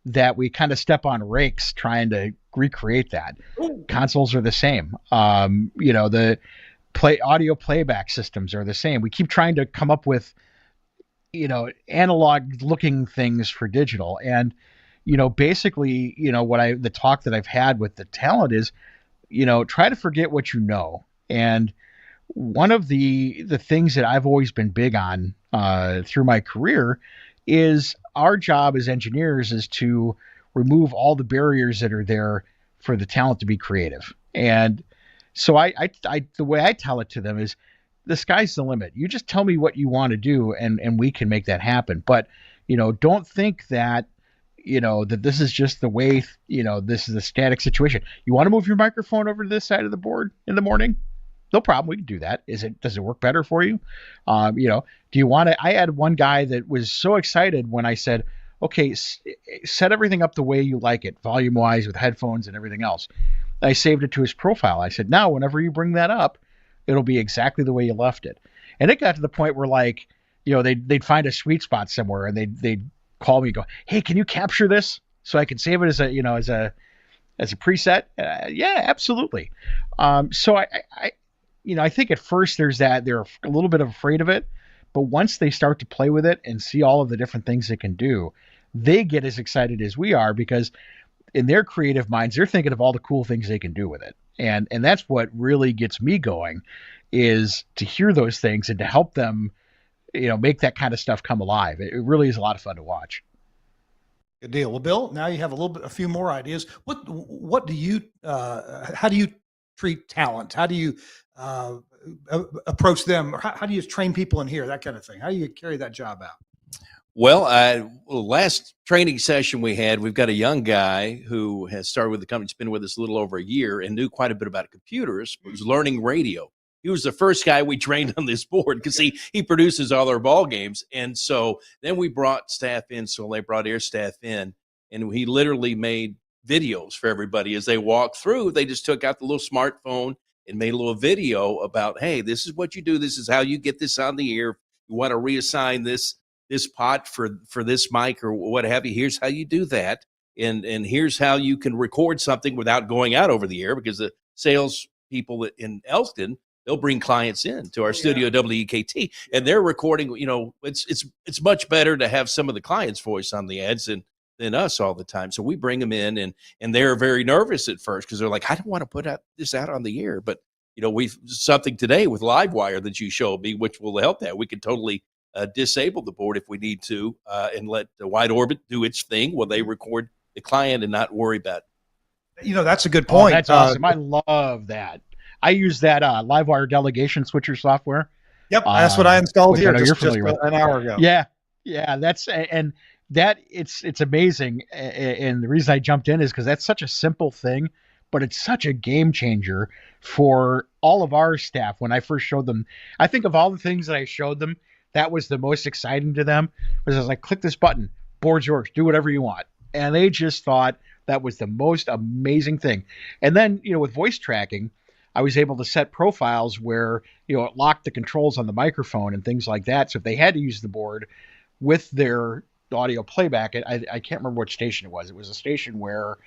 that we kind of step on rakes trying to recreate that. Consoles are the same. The audio playback systems are the same. We keep trying to come up with, analog looking things for digital. And, basically, the talk that I've had with the talent is, try to forget what you know. And one of the things that I've always been big on through my career is our job as engineers is to remove all the barriers that are there for the talent to be creative. And so I the way I tell it to them is the sky's the limit. You just tell me what you want to do and we can make that happen. But, don't think that, that this is just the way, this is a static situation. You want to move your microphone over to this side of the board in the morning? No problem. We can do that. Does it work better for you? Do you want to, I had one guy that was so excited when I said, okay, set everything up the way you like it, volume wise with headphones and everything else. I saved it to his profile. I said, now, whenever you bring that up, it'll be exactly the way you left it. And it got to the point where they'd find a sweet spot somewhere and they'd call me and go, hey, can you capture this so I can save it as a preset? Yeah, absolutely. So I think at first they're a little bit afraid of it, but once they start to play with it and see all of the different things it can do, they get as excited as we are because in their creative minds, they're thinking of all the cool things they can do with it. And that's what really gets me going is to hear those things and to help them, make that kind of stuff come alive. It really is a lot of fun to watch. Good deal. Well, Bill, now you have a few more ideas. What do you, how do you treat talent? How do you approach them? How do you train people in here? That kind of thing. How do you carry that job out? Well, last training session we had, we've got a young guy who has started with the company. He's been with us a little over a year and knew quite a bit about computers, was learning radio. He was the first guy we trained on this board because he produces all our ball games. And so then we brought staff in. So they brought air staff in and he literally made videos for everybody as they walked through. They just took out the little smartphone and made a little video about, hey, this is what you do. This is how you get this on the air. You want to reassign this pot for this mic or what have you. Here's how you do that. And here's how you can record something without going out over the air because the sales people in Elkton, they'll bring clients in to our studio WEKT and they're recording, it's much better to have some of the client's voice on the ads than us all the time. So we bring them in and they're very nervous at first because they're like, I don't want to put this out on the air. But, we've something today with Livewire that you showed me, which will help that. We can totally disable the board if we need to and let the wide orbit do its thing while they record the client and not worry about it. That's a good point. That's awesome. I love that. I use that Livewire delegation switcher software. Yep, that's what I installed here just an hour ago. Yeah, that's it's amazing. And the reason I jumped in is because that's such a simple thing, but it's such a game changer for all of our staff. When I first showed them, I think of all the things that I showed them, that was the most exciting to them. Was I was like, click this button, board's yours, do whatever you want, and they just thought that was the most amazing thing. And then with voice tracking, I was able to set profiles where, it locked the controls on the microphone and things like that. So if they had to use the board with their audio playback, I can't remember what station it was. It was a station where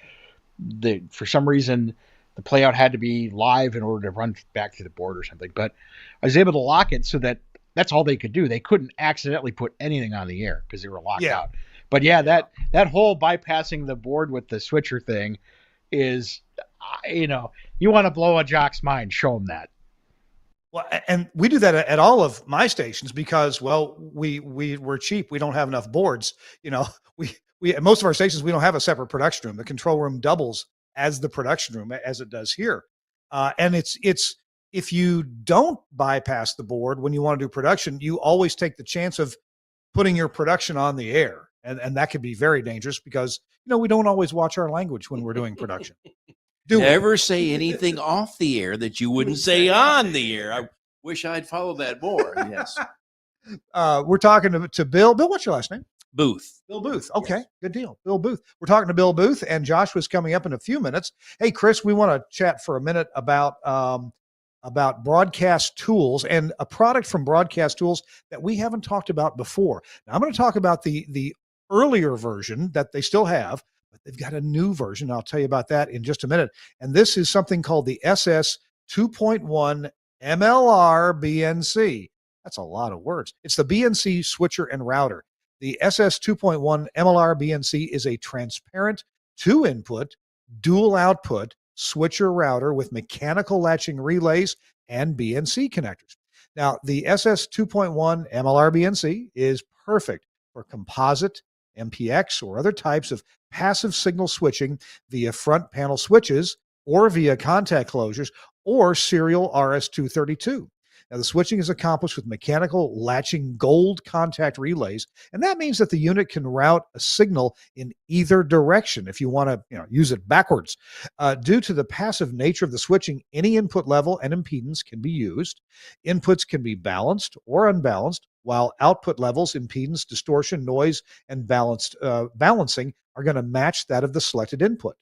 for some reason the playout had to be live in order to run back to the board or something. But I was able to lock it so that that's all they could do. They couldn't accidentally put anything on the air because they were locked out. But that whole bypassing the board with the switcher thing is, you want to blow a jock's mind, show them that. Well, and we do that at all of my stations because, we're cheap. We don't have enough boards. We at most of our stations, we don't have a separate production room. The control room doubles as the production room as it does here. And it's if you don't bypass the board when you want to do production, you always take the chance of putting your production on the air. And that could be very dangerous because, we don't always watch our language when we're doing production. Never say anything off the air that you wouldn't say on the air. I wish I'd followed that more. Yes. We're talking to Bill. Bill, what's your last name? Booth. Bill Booth. Okay, yes. Good deal. Bill Booth. We're talking to Bill Booth, and Joshua's coming up in a few minutes. Hey, Chris, we want to chat for a minute about broadcast tools and a product from Broadcast Tools that we haven't talked about before. Now, I'm going to talk about the earlier version that they still have, but they've got a new version. I'll tell you about that in just a minute. And this is something called the SS 2.1 MLR BNC. That's a lot of words. It's the BNC switcher and router. The SS 2.1 MLR BNC is a transparent 2-input, dual output switcher router with mechanical latching relays and BNC connectors. Now, the SS 2.1 MLR BNC is perfect for composite, MPX, or other types of passive signal switching via front panel switches or via contact closures or serial RS-232. Now, the switching is accomplished with mechanical latching gold contact relays, and that means that the unit can route a signal in either direction if you want to use it backwards. Due to the passive nature of the switching, any input level and impedance can be used. Inputs can be balanced or unbalanced, while output levels, impedance, distortion, noise, and balancing are going to match that of the selected input.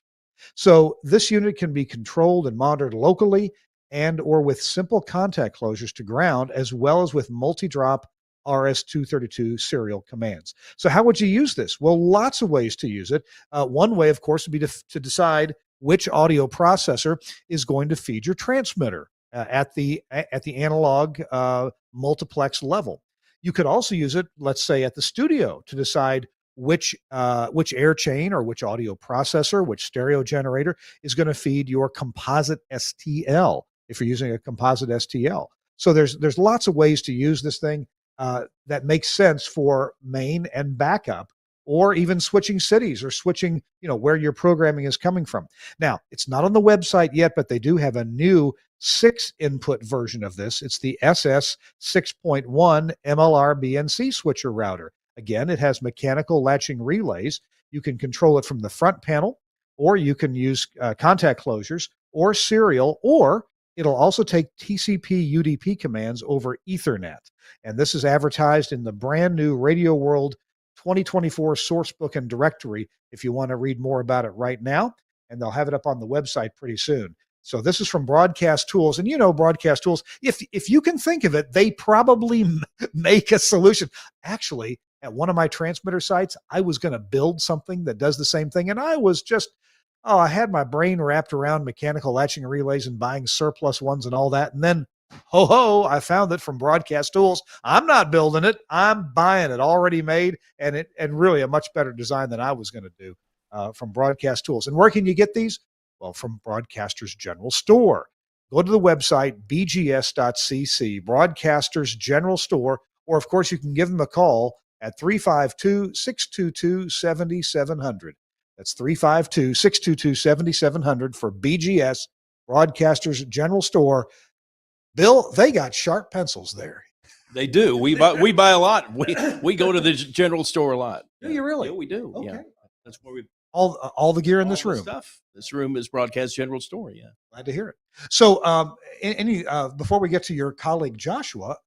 So this unit can be controlled and monitored locally and or with simple contact closures to ground, as well as with multi-drop RS-232 serial commands. So how would you use this? Well, lots of ways to use it. One way, of course, would be to decide which audio processor is going to feed your transmitter at the analog multiplex level. You could also use it, let's say, at the studio to decide which air chain or which audio processor, which stereo generator is going to feed your composite STL if you're using a composite STL. So there's lots of ways to use this thing that makes sense for main and backup, or even switching cities or switching, where your programming is coming from. Now, it's not on the website yet, but they do have a new 6-input version of this. It's the SS 6.1 MLR BNC switcher router. Again, it has mechanical latching relays. You can control it from the front panel, or you can use contact closures or serial, or it'll also take TCP UDP commands over Ethernet. And this is advertised in the brand new Radio World 2024 sourcebook and directory if you want to read more about it right now. And they'll have it up on the website pretty soon. So this is from Broadcast Tools. And Broadcast Tools, if you can think of it, they probably make a solution. Actually, at one of my transmitter sites, I was going to build something that does the same thing. And I was just, I had my brain wrapped around mechanical latching relays and buying surplus ones and all that. And then, I found it from Broadcast Tools. I'm not building it. I'm buying it already made, and really a much better design than I was going to do from Broadcast Tools. And where can you get these? Well, from Broadcasters General Store. Go to the website, bgs.cc, Broadcasters General Store, or of course you can give them a call at 352-622-7700. That's 352-622-7700 for BGS, Broadcasters General Store. Bill, they got sharp pencils there. They do. We buy a lot. We go to the general store a lot. Do you really? Yeah, we do. Okay. Yeah. That's where we all the gear in this room. Stuff. This room is Broadcast General Store. Yeah. Glad to hear it. So, before we get to your colleague Joshua,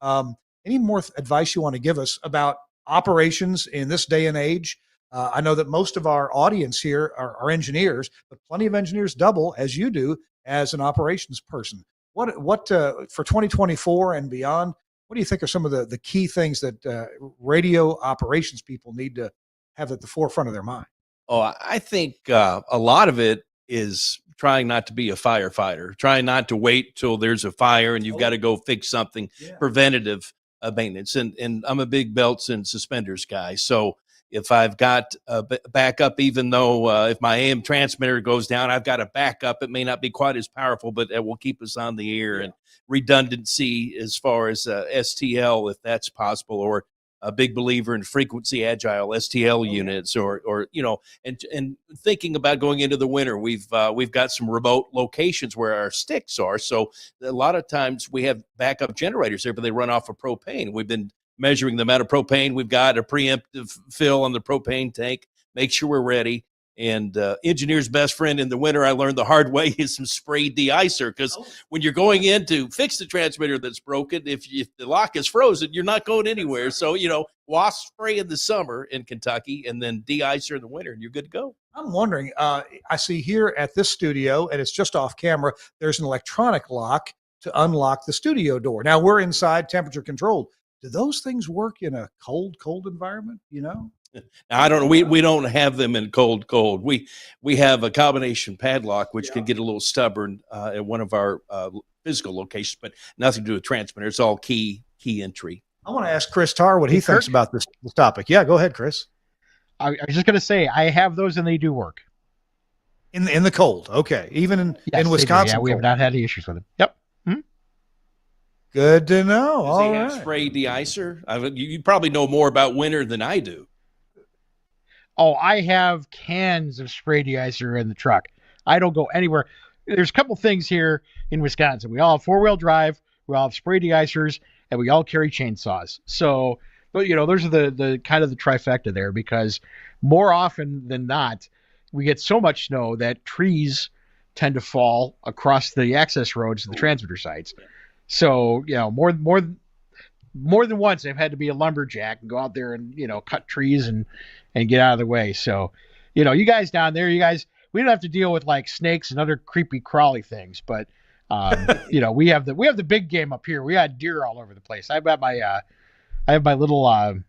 any more advice you want to give us about operations in this day and age? I know that most of our audience here are engineers, but plenty of engineers double as you do as an operations person. What for 2024 and beyond, what do you think are some of the key things that radio operations people need to have at the forefront of their mind? Oh, I think a lot of it is trying not to be a firefighter, trying not to wait till there's a fire and you've got to go fix something. Preventative maintenance. And I'm a big belts and suspenders guy. So if I've got a backup, even though if my AM transmitter goes down, I've got a backup. It may not be quite as powerful, but it will keep us on the air. And redundancy as far as STL, if that's possible, or a big believer in frequency agile STL units, or and thinking about going into the winter. We've got some remote locations where our sticks are, so a lot of times we have backup generators there, but they run off of propane. We've been measuring the amount of propane we've got, a preemptive fill on the propane tank, make sure we're ready. And engineer's best friend in the winter, I learned the hard way, is some spray de-icer, because when you're going in to fix the transmitter that's broken, if the lock is frozen, you're not going anywhere. So, wasp spray in the summer in Kentucky and then de-icer in the winter, and you're good to go. I'm wondering, I see here at this studio, and it's just off camera, there's an electronic lock to unlock the studio door. Now, we're inside, temperature controlled. Do those things work in a cold environment, Now, I don't know. We don't have them in cold. We have a combination padlock, which can get a little stubborn at one of our physical locations, but nothing to do with transmitter. It's all key entry. I want to ask Chris Tarr what he thinks about this topic. Yeah, go ahead, Chris. I was just going to say, I have those and they do work. In the cold. Okay. Even in Wisconsin. Yeah, we have not had any issues with them. Yep. Mm-hmm. Good to know. Does he have spray de-icer? You probably know more about winter than I do. Oh, I have cans of spray de-icer in the truck. I don't go anywhere. There's a couple things here in Wisconsin. We all have four-wheel drive, we all have spray de-icers, and we all carry chainsaws. So, those are the kind of the trifecta there, because more often than not, we get so much snow that trees tend to fall across the access roads to the transmitter sites. So, more than once, I've had to be a lumberjack and go out there and, cut trees and get out of the way. So, you guys down there, we don't have to deal with like snakes and other creepy crawly things, but, we have the big game up here. We got deer all over the place. I have my little,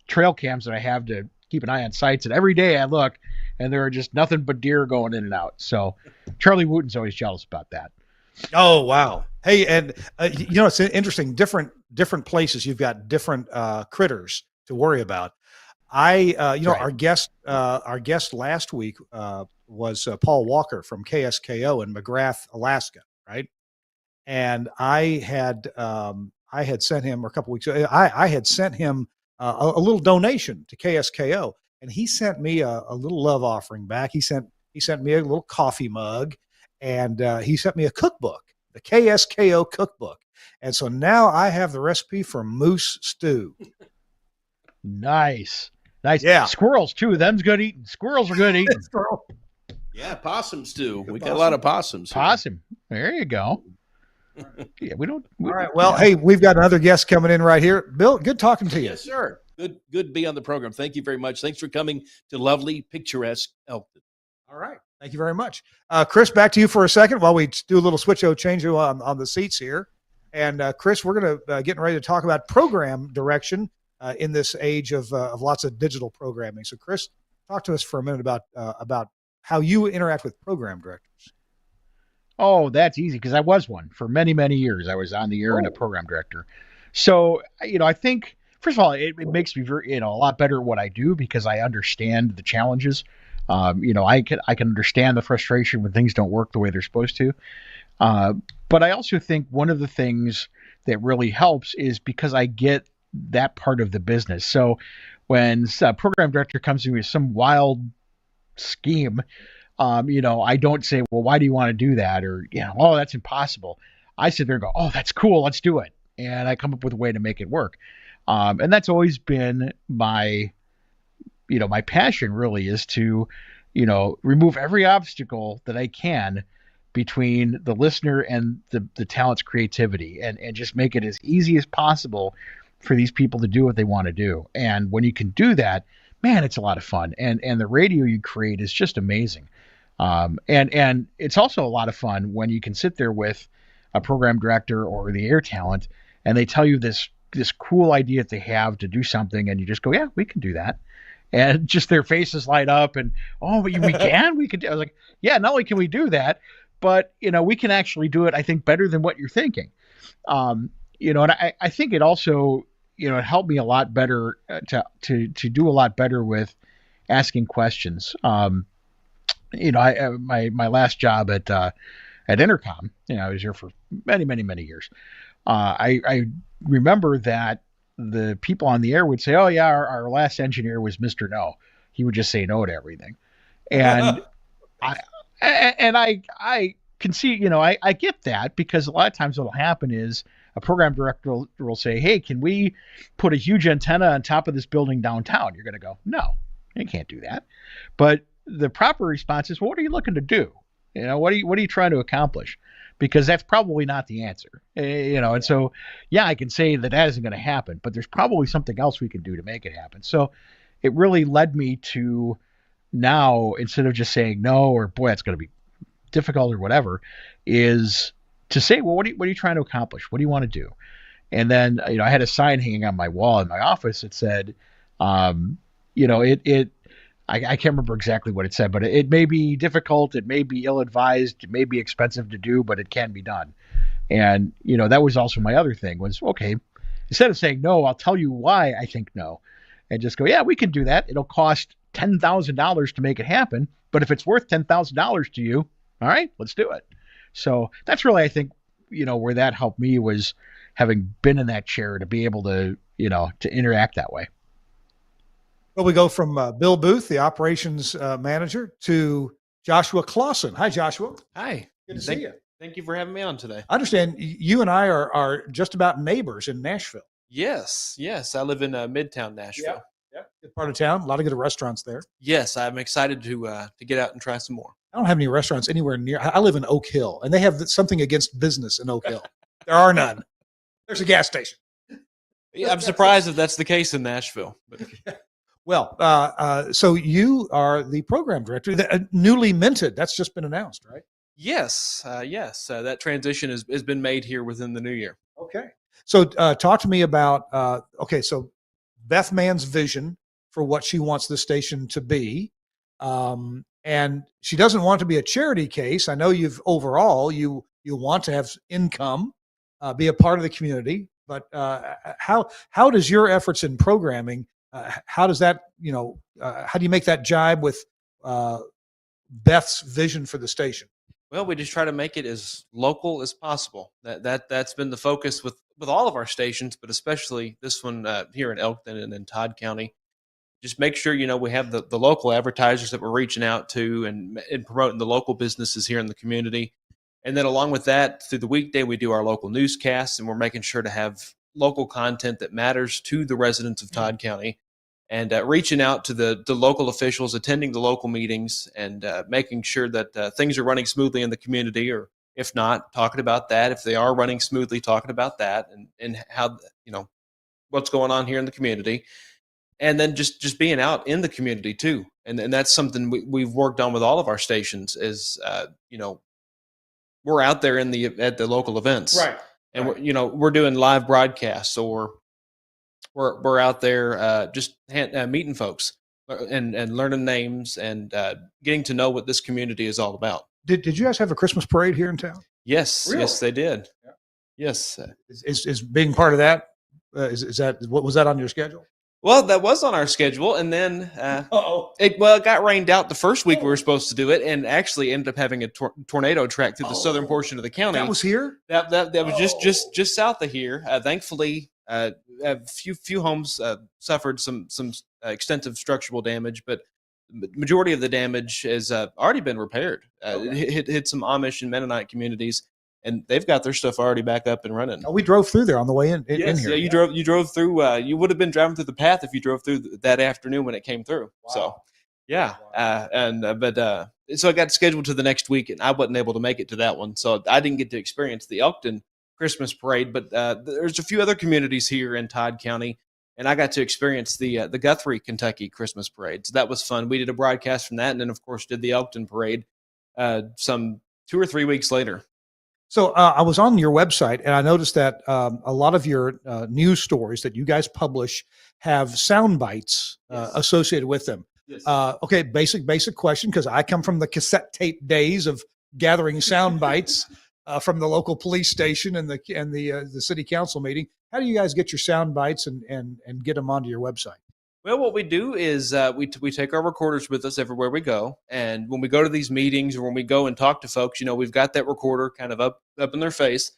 trail cams that I have to keep an eye on sites, and every day I look and there are just nothing but deer going in and out. So Charlie Wooten's always jealous about that. Oh, wow. Hey, and it's interesting, different places. You've got different critters to worry about. Right. Our guest last week was Paul Walker from KSKO in McGrath, Alaska, right? And I had sent him, or a couple weeks ago, I had sent him a little donation to KSKO, and he sent me a little love offering back. He sent me a little coffee mug, and he sent me a cookbook, the KSKO cookbook. And so now I have the recipe for moose stew. Nice. Yeah. Squirrels too. Them's good eating. Squirrels are good eating. Yeah, possum stew. We got a lot of possums. Possum. There you go. Yeah, we don't. All right. Well, hey, we've got another guest coming in right here. Bill, good talking to you. Yes, sir. Good to be on the program. Thank you very much. Thanks for coming to lovely, picturesque Elkton. All right. Thank you very much. Chris, back to you for a second while we do a little change on the seats here. And Chris, we're going to getting ready to talk about program direction in this age of lots of digital programming. So, Chris, talk to us for a minute about how you interact with program directors. Oh, that's easy, because I was one for many, many years. I was on the air and a program director. So, I think, first of all, it makes me very, a lot better at what I do, because I understand the challenges. I can understand the frustration when things don't work the way they're supposed to. But I also think one of the things that really helps is because I get that part of the business. So when a program director comes to me with some wild scheme, I don't say, well, why do you want to do that? Or, oh, that's impossible. I sit there and go, oh, that's cool. Let's do it. And I come up with a way to make it work. And that's always been my passion, really, is to, remove every obstacle that I can between the listener and the talent's creativity, and just make it as easy as possible for these people to do what they want to do. And when you can do that, man, it's a lot of fun. And the radio you create is just amazing. And it's also a lot of fun when you can sit there with a program director or the air talent, and they tell you this cool idea that they have to do something, and you just go, yeah, we can do that. And just their faces light up, and, oh, but we can do. I was like, yeah, not only can we do that, but, we can actually do it, I think, better than what you're thinking. And I think it also, it helped me a lot better to do a lot better with asking questions. My last job at Intercom, I was here for many, many, many years. I remember that the people on the air would say, "Oh yeah, our last engineer was Mr. No. He would just say no to everything." And I I can see, I get that, because a lot of times what'll happen is a program director will say, "Hey, can we put a huge antenna on top of this building downtown?" You're going to go, "No, you can't do that." But the proper response is, well, "What are you looking to do? What are you trying to accomplish?" Because that's probably not the answer. And so, yeah, I can say that isn't going to happen, but there's probably something else we can do to make it happen. So it really led me to, now, instead of just saying no, or boy, that's going to be difficult or whatever, is to say, well, what are you trying to accomplish? What do you want to do? And then, I had a sign hanging on my wall in my office that said, I can't remember exactly what it said, but it may be difficult, it may be ill-advised, it may be expensive to do, but it can be done. And, that was also my other thing was, okay, instead of saying no, I'll tell you why I think no, and just go, yeah, we can do that. It'll cost $10,000 to make it happen. But if it's worth $10,000 to you, all right, let's do it. So that's really, I think, where that helped me, was having been in that chair to be able to, to interact that way. Well, we go from Bill Booth, the operations manager, to Joshua Clausen. Hi, Joshua. Hi. Good to see you. Thank you for having me on today. I understand you and I are just about neighbors in Nashville. Yes. I live in Midtown Nashville. Yeah. Good part of town. A lot of good restaurants there. Yes, I'm excited to get out and try some more. I don't have any restaurants anywhere near. I live in Oak Hill, and they have something against business in Oak Hill. There are none. There's a gas station. Yeah, I'm surprised if that's the case in Nashville. But. Well, so you are the program director, newly minted. That's just been announced, right? Yes. That transition has been made here within the new year. Okay. So talk to me about, so Beth Mann's vision for what she wants the station to be. And she doesn't want it to be a charity case. I know you want to have income, be a part of the community, but how does your efforts in programming, how does that, how do you make that jibe with Beth's vision for the station? Well, we just try to make it as local as possible. That's been the focus with all of our stations, but especially this one here in Elkton and in Todd County. Just make sure, we have the local advertisers that we're reaching out to and promoting the local businesses here in the community. And then along with that, through the weekday, we do our local newscasts, and we're making sure to have local content that matters to the residents of Todd County, and reaching out to the local officials, attending the local meetings, and making sure that things are running smoothly in the community, or if not, talking about that. If they are running smoothly, talking about that, and how, what's going on here in the community. And then just being out in the community too. And that's something we've worked on with all of our stations is, we're out there at the local events. Right. And we're doing live broadcasts, or we're out there just meeting folks and learning names and getting to know what this community is all about. Did you guys have a Christmas parade here in town? Yes. Really? Yes, they did. Yeah. Yes. Is being part of that, is that, what was that on your schedule? Well, that was on our schedule, and then it got rained out the first week we were supposed to do it, and actually ended up having a tornado track through the southern portion of the county. That was here. That was just south of here. Thankfully, a few homes suffered some extensive structural damage, but the majority of the damage has already been repaired. It hit some Amish and Mennonite communities, and they've got their stuff already back up and running. Oh, we drove through there on the way in here. Yeah, you drove through. You would have been driving through the path if you drove through that afternoon when it came through. Wow. So, yeah, so I got scheduled to the next week, and I wasn't able to make it to that one, so I didn't get to experience the Elkton Christmas parade. But there's a few other communities here in Todd County, and I got to experience the Guthrie, Kentucky Christmas parade. So that was fun. We did a broadcast from that, and then of course did the Elkton parade some 2 or 3 weeks later. So I was on your website, and I noticed that a lot of your news stories that you guys publish have sound bites associated with them. Yes. Okay, basic question, because I come from the cassette tape days of gathering sound bites from the local police station and the city council meeting. How do you guys get your sound bites and get them onto your website? Well, what we do is we take our recorders with us everywhere we go, and when we go to these meetings or when we go and talk to folks, we've got that recorder kind of up in their face,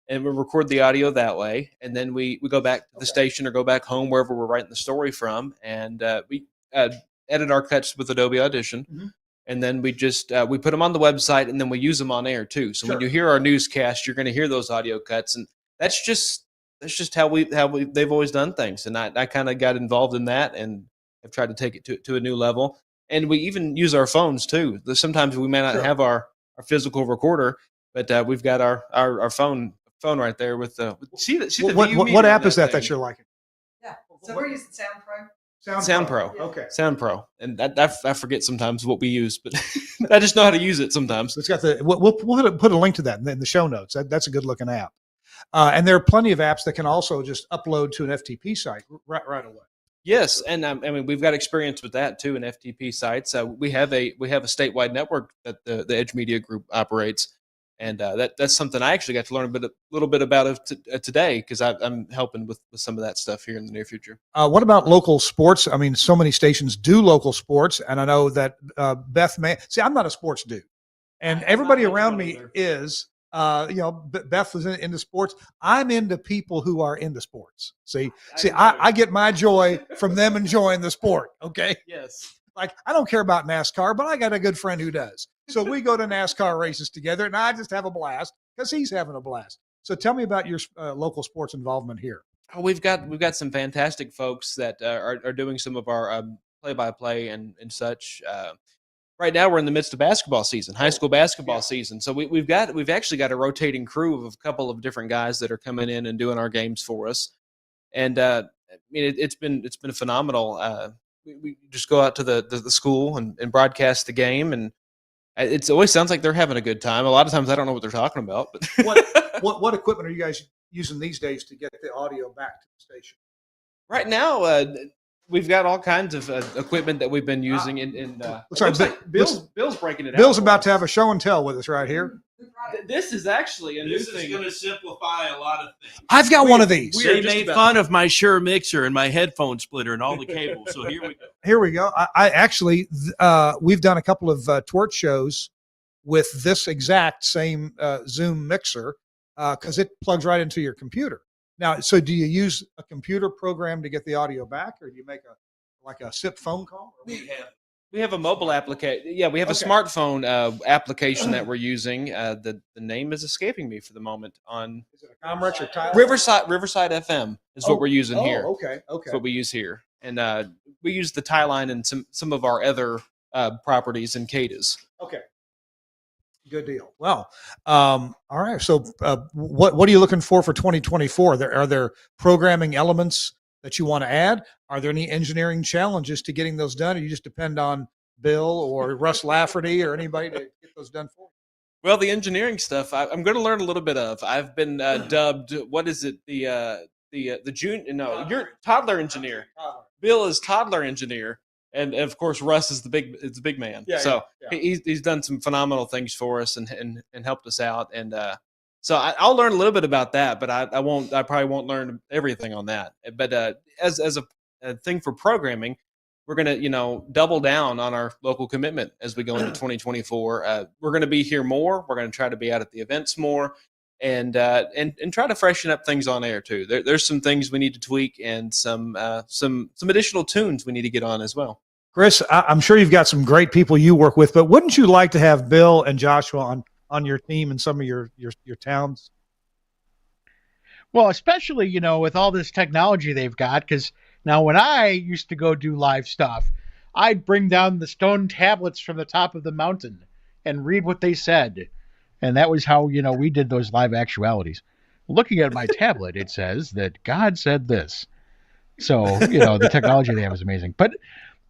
and we record the audio that way. And then we go back to the station or go back home, wherever we're writing the story from. And we edit our cuts with Adobe Audition. Mhm. And then we just we put them on the website, and then we use them on air too. So when you hear our newscast, you're going to hear those audio cuts, and that's just how they've always done things. And I kind of got involved in that, and I've tried to take it to a new level. And we even use our phones too. Sometimes we may not have our physical recorder, but we've got our phone right there with the see the what app is that you're liking? Yeah. So we're using Sound Pro. Sound Pro. Okay. Sound Pro. And I forget sometimes what we use, but I just know how to use it sometimes. It's got we'll put a link to that in the show notes. That's a good looking app. And there are plenty of apps that can also just upload to an FTP site right away. Yes, and I mean we've got experience with that too in FTP sites. We have a statewide network that the Edge Media Group operates, and that's something I actually got to learn a little bit about today, because I'm helping with some of that stuff here in the near future. What about local sports? I mean, so many stations do local sports, and I know that Beth may see. I'm not a sports dude, and everybody around me is. Beth was into sports. I'm into people who are into sports. I get my joy from them enjoying the sport. Okay. Yes. Like, I don't care about NASCAR, but I got a good friend who does. So we go to NASCAR races together, and I just have a blast because he's having a blast. So tell me about your local sports involvement here. Oh, we've got some fantastic folks that are doing some of our play-by-play and such. Right now, we're in the midst of basketball season, high school basketball season. So we've actually got a rotating crew of a couple of different guys that are coming in and doing our games for us. And I mean, it's been phenomenal. We just go out to the school and broadcast the game, and it always sounds like they're having a good time. A lot of times, I don't know what they're talking about. But what equipment are you guys using these days to get the audio back to the station? Right now, we've got all kinds of equipment that we've been using. Bill's breaking it out. Bill's about to have a show and tell with us right here. This is actually a new thing. This is going to simplify a lot of things. I've got one of these. They made fun of my Shure mixer and my headphone splitter and all the cables. So here we go. Here we go. I actually, we've done a couple of TWiRT shows with this exact same Zoom mixer because it plugs right into your computer. Now, so do you use a computer program to get the audio back, or do you make a SIP phone call? We have a mobile application. Yeah, we have a smartphone application that we're using. The name is escaping me for the moment. Is it a Comrex or Tyler? Riverside FM is what we're using here. Okay. That's what we use here, and we use the tie line and some of our other properties in CADAs. Okay. Good deal. Well, all right. So, what are you looking for 2024? Are there programming elements that you want to add? Are there any engineering challenges to getting those done, or you just depend on Bill or Russ Lafferty or anybody to get those done for you? Well, the engineering stuff I'm going to learn a little bit of. I've been dubbed. What is it? The junior? No, you're toddler engineer. Bill is toddler engineer. And of course, Russ is the big man. Yeah. He's done some phenomenal things for us and helped us out. And so I'll learn a little bit about that, but I probably won't learn everything on that. But as a thing for programming, we're gonna double down on our local commitment as we go into 2024. We're gonna be here more. We're gonna try to be out at the events more, and try to freshen up things on air too. There's some things we need to tweak and some additional tunes we need to get on as well. Chris, I'm sure you've got some great people you work with, but wouldn't you like to have Bill and Joshua on your team in some of your towns? Well, especially, with all this technology they've got, because now when I used to go do live stuff, I'd bring down the stone tablets from the top of the mountain and read what they said. And that was how, we did those live actualities. Looking at my tablet, it says that God said this. So, the technology they have is amazing. But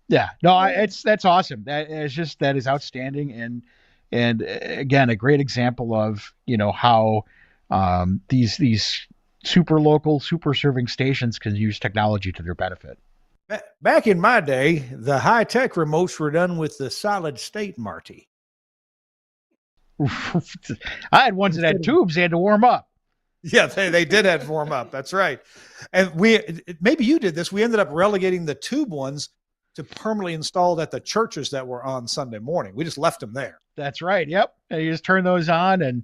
yeah, no, that's awesome. That is outstanding. And again, a great example of, how these super local, super serving stations can use technology to their benefit. Back in my day, the high tech remotes were done with the solid state Marty. I had ones that had tubes. They had to warm up. Yeah, they did have to warm up. That's right. And maybe you did this. We ended up relegating the tube ones to permanently installed at the churches that were on Sunday morning. We just left them there. That's right. Yep. And you just turn those on, and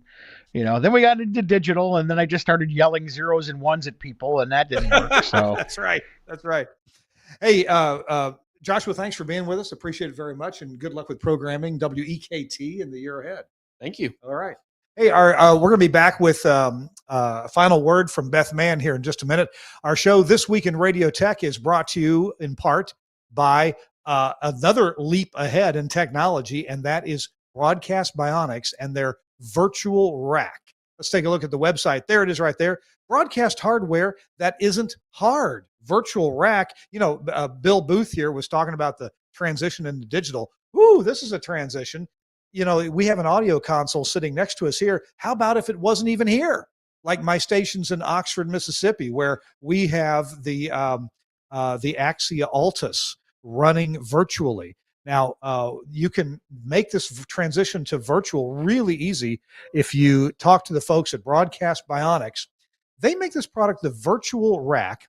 then we got into digital, and then I just started yelling zeros and ones at people, and that didn't work. So That's right. Hey, Joshua, thanks for being with us. Appreciate it very much, and good luck with programming WEKT in the year ahead. Thank you. All right. Hey, we're going to be back with a final word from Beth Mann here in just a minute. Our show This Week in Radio Tech is brought to you in part by another leap ahead in technology, and that is Broadcast Bionics and their virtual rack. Let's take a look at the website. There it is right there. Broadcast hardware that isn't hard. Virtual rack. Bill Booth here was talking about the transition into digital. Ooh, this is a transition. We have an audio console sitting next to us here. How about if it wasn't even here? Like my station's in Oxford, Mississippi, where we have the Axia Altus running virtually. Now, you can make this transition to virtual really easy if you talk to the folks at Broadcast Bionics. They make this product the virtual rack,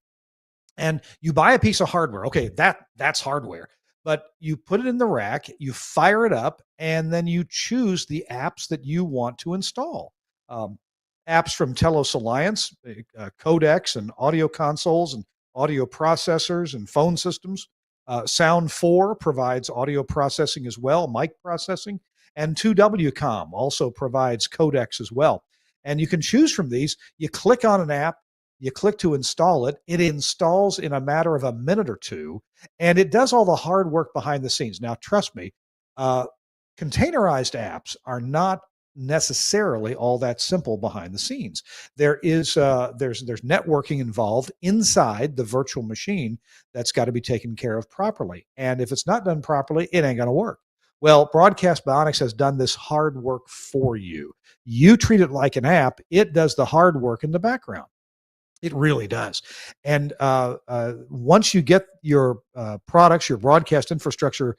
and you buy a piece of hardware. Okay, that's hardware. But you put it in the rack, you fire it up, and then you choose the apps that you want to install. Apps from Telos Alliance, codecs and audio consoles and audio processors and phone systems. Sound 4 provides audio processing as well, mic processing, and 2WCOM also provides codecs as well. And you can choose from these. You click on an app, you click to install it. It installs in a matter of a minute or two, and it does all the hard work behind the scenes. Now, trust me, containerized apps are not necessarily all that simple behind the scenes. There's networking involved inside the virtual machine that's got to be taken care of properly. And if it's not done properly, it ain't going to work. Well, Broadcast Bionics has done this hard work for you. You treat it like an app. It does the hard work in the background. It really does. And once you get your products, your broadcast infrastructure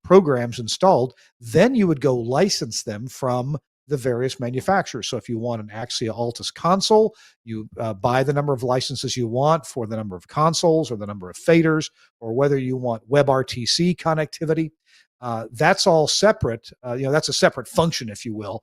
programs installed, then you would go license them from the various manufacturers. So if you want an Axia Altus console, you buy the number of licenses you want for the number of consoles or the number of faders, or whether you want WebRTC connectivity. That's all separate. That's a separate function, if you will,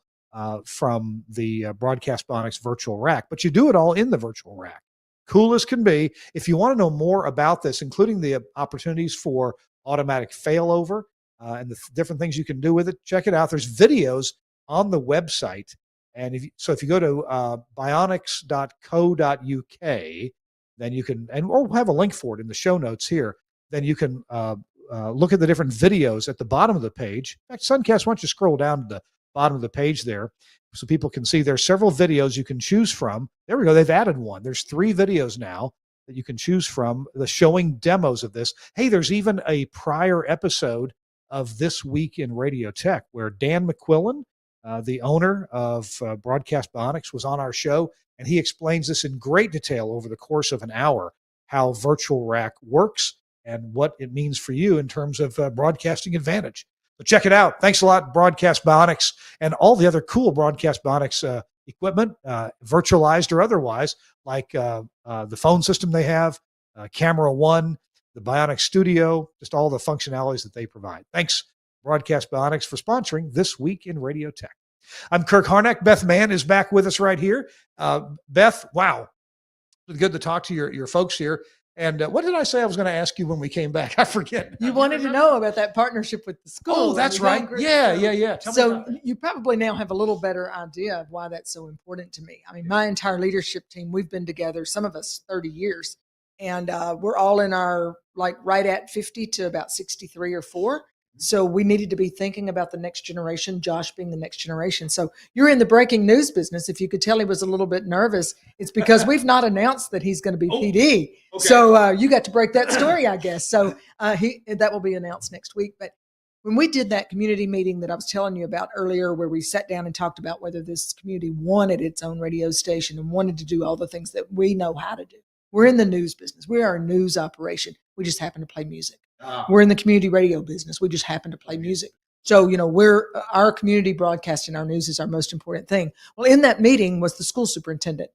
from the Broadcast Bionics virtual rack, but you do it all in the virtual rack. Cool as can be. If you want to know more about this, including the opportunities for automatic failover and the different things you can do with it, check it out. There's videos on the website. And if you go to bionics.co.uk, then you can, and we'll have a link for it in the show notes here, then you can look at the different videos at the bottom of the page. In fact, Suncast, why don't you scroll down to the bottom of the page there so people can see there's several videos you can choose from. There we go. They've added one. There's 3 videos now that you can choose from, the showing demos of this. Hey, there's even a prior episode of This Week in Radio Tech where Dan McQuillan, the owner of Broadcast Bionics, was on our show, and he explains this in great detail over the course of an hour, how virtual rack works and what it means for you in terms of broadcasting advantage. So check it out. Thanks a lot, Broadcast Bionics, and all the other cool Broadcast Bionics equipment, virtualized or otherwise, like the phone system they have, Camera One, the Bionics Studio, just all the functionalities that they provide. Thanks, Broadcast Bionics, for sponsoring This Week in Radio Tech. I'm Kirk Harnack. Beth Mann is back with us right here. Beth, wow. Good to talk to your folks here. And what did I say I was going to ask you when we came back? I forget. You wanted to know about that partnership with the school. Oh, that's right. Yeah. So you probably now have a little better idea of why that's so important to me. I mean, my entire leadership team, we've been together, some of us 30 years, and we're all in our, right at 50 to about 63 or 4. So we needed to be thinking about the next generation, Josh being the next generation. So you're in the breaking news business. If you could tell he was a little bit nervous, it's because we've not announced that he's going to be PD. Okay. So you got to break that story, I guess. So that will be announced next week. But when we did that community meeting that I was telling you about earlier, where we sat down and talked about whether this community wanted its own radio station and wanted to do all the things that we know how to do. We're in the news business. We are a news operation. We just happen to play music. We're in the community radio business. We just happen to play music. So, our community broadcasting, our news is our most important thing. Well, in that meeting was the school superintendent,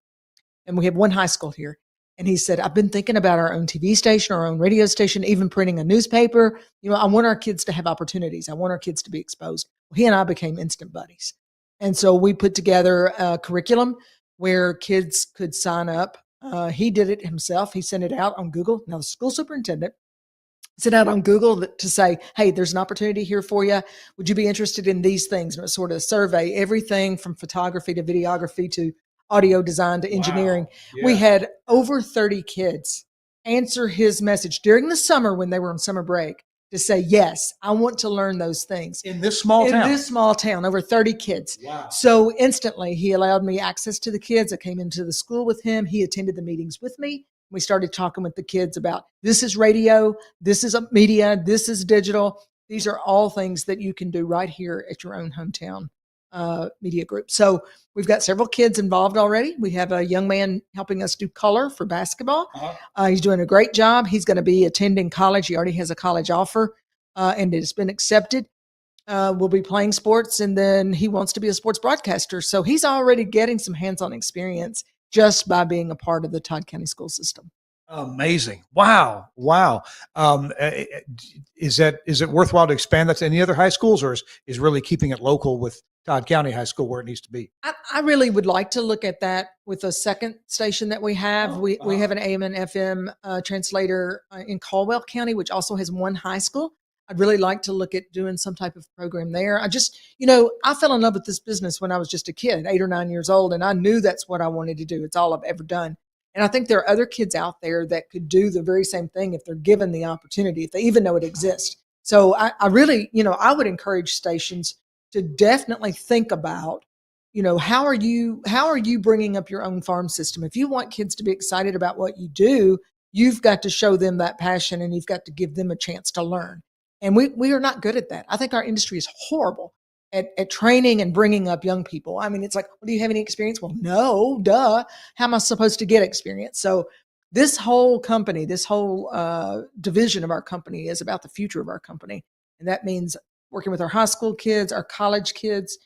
and we have one high school here. And he said, I've been thinking about our own TV station, our own radio station, even printing a newspaper. I want our kids to have opportunities. I want our kids to be exposed. Well, he and I became instant buddies. And so we put together a curriculum where kids could sign up. He did it himself. He sent it out on Google. Now, the school superintendent sent out on Google to say, hey, there's an opportunity here for you. Would you be interested in these things? And it was sort of a survey, everything from photography to videography to audio design to engineering. Wow. Yeah. We had over 30 kids answer his message during the summer when they were on summer break to say, yes, I want to learn those things. In this small town? In this small town, over 30 kids. Wow. So instantly he allowed me access to the kids. I came into the school with him. He attended the meetings with me. We started talking with the kids about this is radio, this is a media, this is digital. These are all things that you can do right here at your own hometown media group. So we've got several kids involved already. We have a young man helping us do color for basketball. He's doing a great job. He's going to be attending college. He already has a college offer and it's been accepted. We'll be playing sports, and then he wants to be a sports broadcaster. So he's already getting some hands-on experience just by being a part of the Todd County school system. Amazing. Wow. Is it worthwhile to expand that to any other high schools, or is really keeping it local with Todd County High School where it needs to be? I really would like to look at that with a second station that we have. We have an AM and FM translator in Caldwell County, which also has one high school. I'd really like to look at doing some type of program there. I just, I fell in love with this business when I was just a kid, 8 or 9 years old, and I knew that's what I wanted to do. It's all I've ever done. And I think there are other kids out there that could do the very same thing if they're given the opportunity, if they even know it exists. So I really, I would encourage stations to definitely think about, how are you bringing up your own farm system? If you want kids to be excited about what you do, you've got to show them that passion, and you've got to give them a chance to learn. And we are not good at that. I think our industry is horrible at training and bringing up young people. I mean, it's like, well, do you have any experience? Well, no, duh. How am I supposed to get experience? So this whole company, this whole division of our company is about the future of our company. And that means working with our high school kids, our college kids.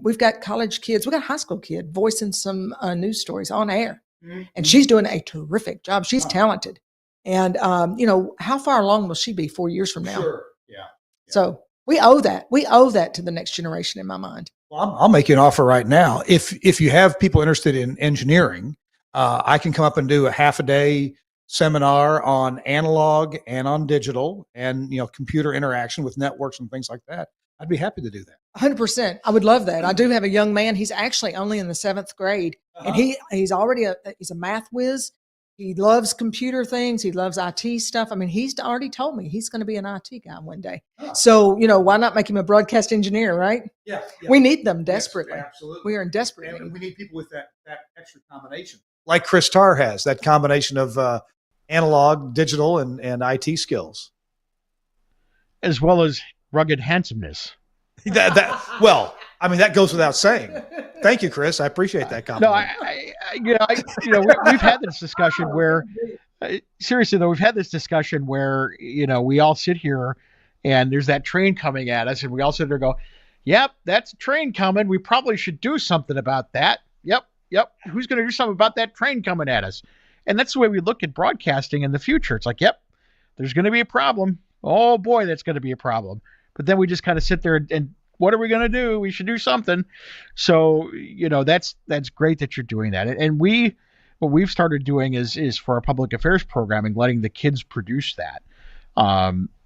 We've got college kids. We've got a high school kid voicing some news stories on air. Mm-hmm. And she's doing a terrific job. She's talented. And, how far along will she be 4 years from now? Sure. Yeah. So we owe that. We owe that to the next generation in my mind. Well, I'll make you an offer right now. If you have people interested in engineering, I can come up and do a half a day seminar on analog and on digital and, computer interaction with networks and things like that. I'd be happy to do that. 100%. I would love that. I do have a young man. He's actually only in the 7th grade, and he's already he's a math whiz. He loves computer things. He loves IT stuff. I mean, he's already told me he's going to be an IT guy one day. So, why not make him a broadcast engineer, right? Yeah. We need them desperately. Yes, absolutely. We are in desperate need. And we need people with that extra combination. Like Chris Tarr has, that combination of analog, digital, and IT skills. As well as rugged handsomeness. That goes without saying. Thank you, Chris. I appreciate that compliment. No, we've had this discussion where, seriously though, we've had this discussion where, we all sit here and there's that train coming at us, and we all sit there and go, yep, that's a train coming. We probably should do something about that. Yep. Who's going to do something about that train coming at us? And that's the way we look at broadcasting in the future. It's like, yep, there's going to be a problem. Oh boy, that's going to be a problem. But then we just kind of sit there and what are we going to do? We should do something. So, that's great that you're doing that. And what we've started doing is for our public affairs programming, letting the kids produce that,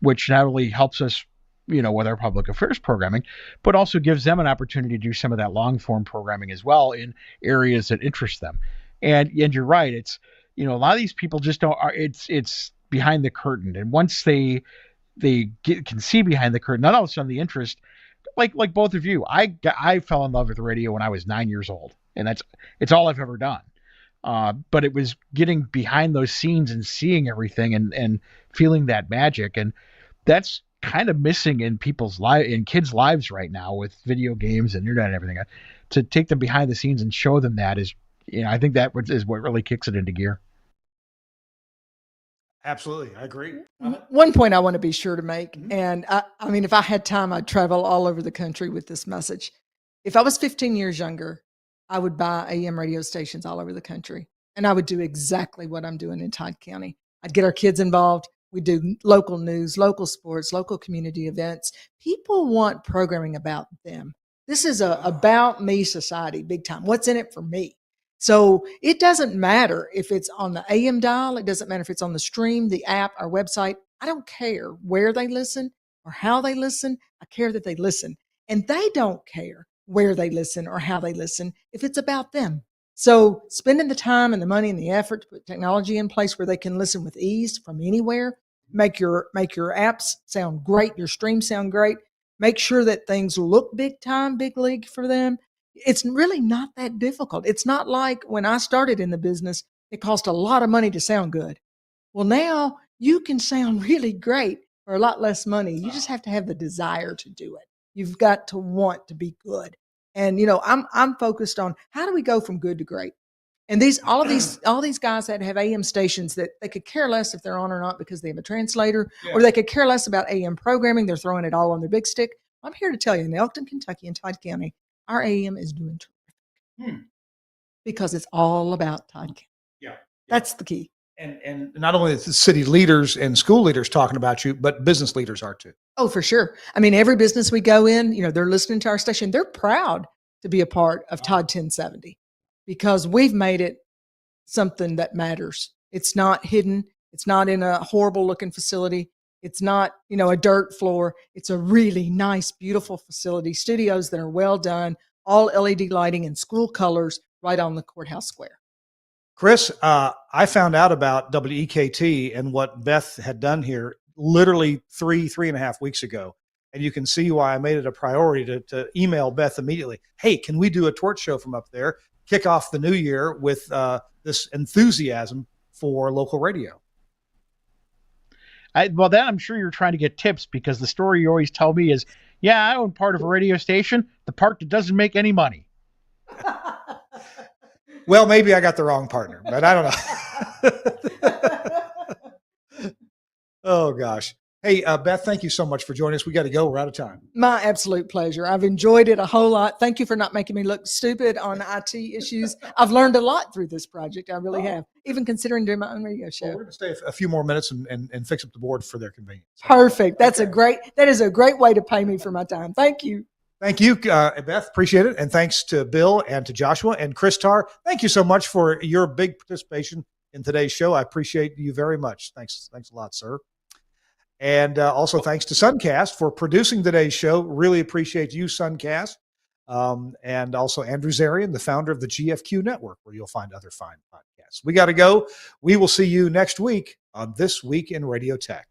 which not only helps us, with our public affairs programming, but also gives them an opportunity to do some of that long form programming as well in areas that interest them. And you're right. It's, a lot of these people just don't, it's behind the curtain. And once they can see behind the curtain, not all of a sudden the interest, like both of you, I fell in love with radio when I was 9 years old, and it's all I've ever done. But it was getting behind those scenes and seeing everything and feeling that magic. And that's kind of missing in kids' lives right now with video games and internet and everything. To take them behind the scenes and show them that is, I think that is what really kicks it into gear. Absolutely. I agree. One point I want to be sure to make, and I mean, if I had time, I'd travel all over the country with this message. If I was 15 years younger, I would buy AM radio stations all over the country. And I would do exactly what I'm doing in Todd County. I'd get our kids involved. We do local news, local sports, local community events. People want programming about them. This is a about me society, big time. What's in it for me? So it doesn't matter if it's on the AM dial. It doesn't matter if it's on the stream, the app, our website. I don't care where they listen or how they listen. I care that they listen. And they don't care where they listen or how they listen if it's about them. So spending the time and the money and the effort to put technology in place where they can listen with ease from anywhere, make your apps sound great, your streams sound great, make sure that things look big time, big league for them. It's really not that difficult. It's not like when I started in the business, it cost a lot of money to sound good. Well, now you can sound really great for a lot less money. You just have to have the desire to do it. You've got to want to be good. And I'm focused on how do we go from good to great. And all these guys that have AM stations that they could care less if they're on or not because they have a translator, or they could care less about AM programming. They're throwing it all on their big stick. I'm here to tell you, in Elkton, Kentucky, and Todd County, our AM is doing terrific because it's all about Todd County. Yeah. That's the key. And not only the city leaders and school leaders talking about you, but business leaders are too. Oh, for sure. I mean, every business we go in, they're listening to our station. They're proud to be a part of Todd 1070 because we've made it something that matters. It's not hidden. It's not in a horrible looking facility. It's not, a dirt floor. It's a really nice, beautiful facility, studios that are well done, all LED lighting and school colors right on the courthouse square. Chris, I found out about WEKT and what Beth had done here literally 3.5 weeks ago. And you can see why I made it a priority to email Beth immediately. Hey, can we do a TWiRT show from up there? Kick off the new year with this enthusiasm for local radio. Well, then I'm sure you're trying to get tips because the story you always tell me is, yeah, I own part of a radio station, the part that doesn't make any money. Well, maybe I got the wrong partner, but I don't know. Oh, gosh. Hey, Beth, thank you so much for joining us. We got to go. We're out of time. My absolute pleasure. I've enjoyed it a whole lot. Thank you for not making me look stupid on IT issues. I've learned a lot through this project. I really have, even considering doing my own radio show. Well, we're going to stay a few more minutes and fix up the board for their convenience. Perfect. That is a great way to pay me for my time. Thank you. Thank you, Beth. Appreciate it. And thanks to Bill and to Joshua and Chris Tarr. Thank you so much for your big participation in today's show. I appreciate you very much. Thanks a lot, sir. And also thanks to Suncast for producing today's show. Really appreciate you, Suncast. And also Andrew Zarian, the founder of the GFQ Network, where you'll find other fine podcasts. We got to go. We will see you next week on This Week in Radio Tech.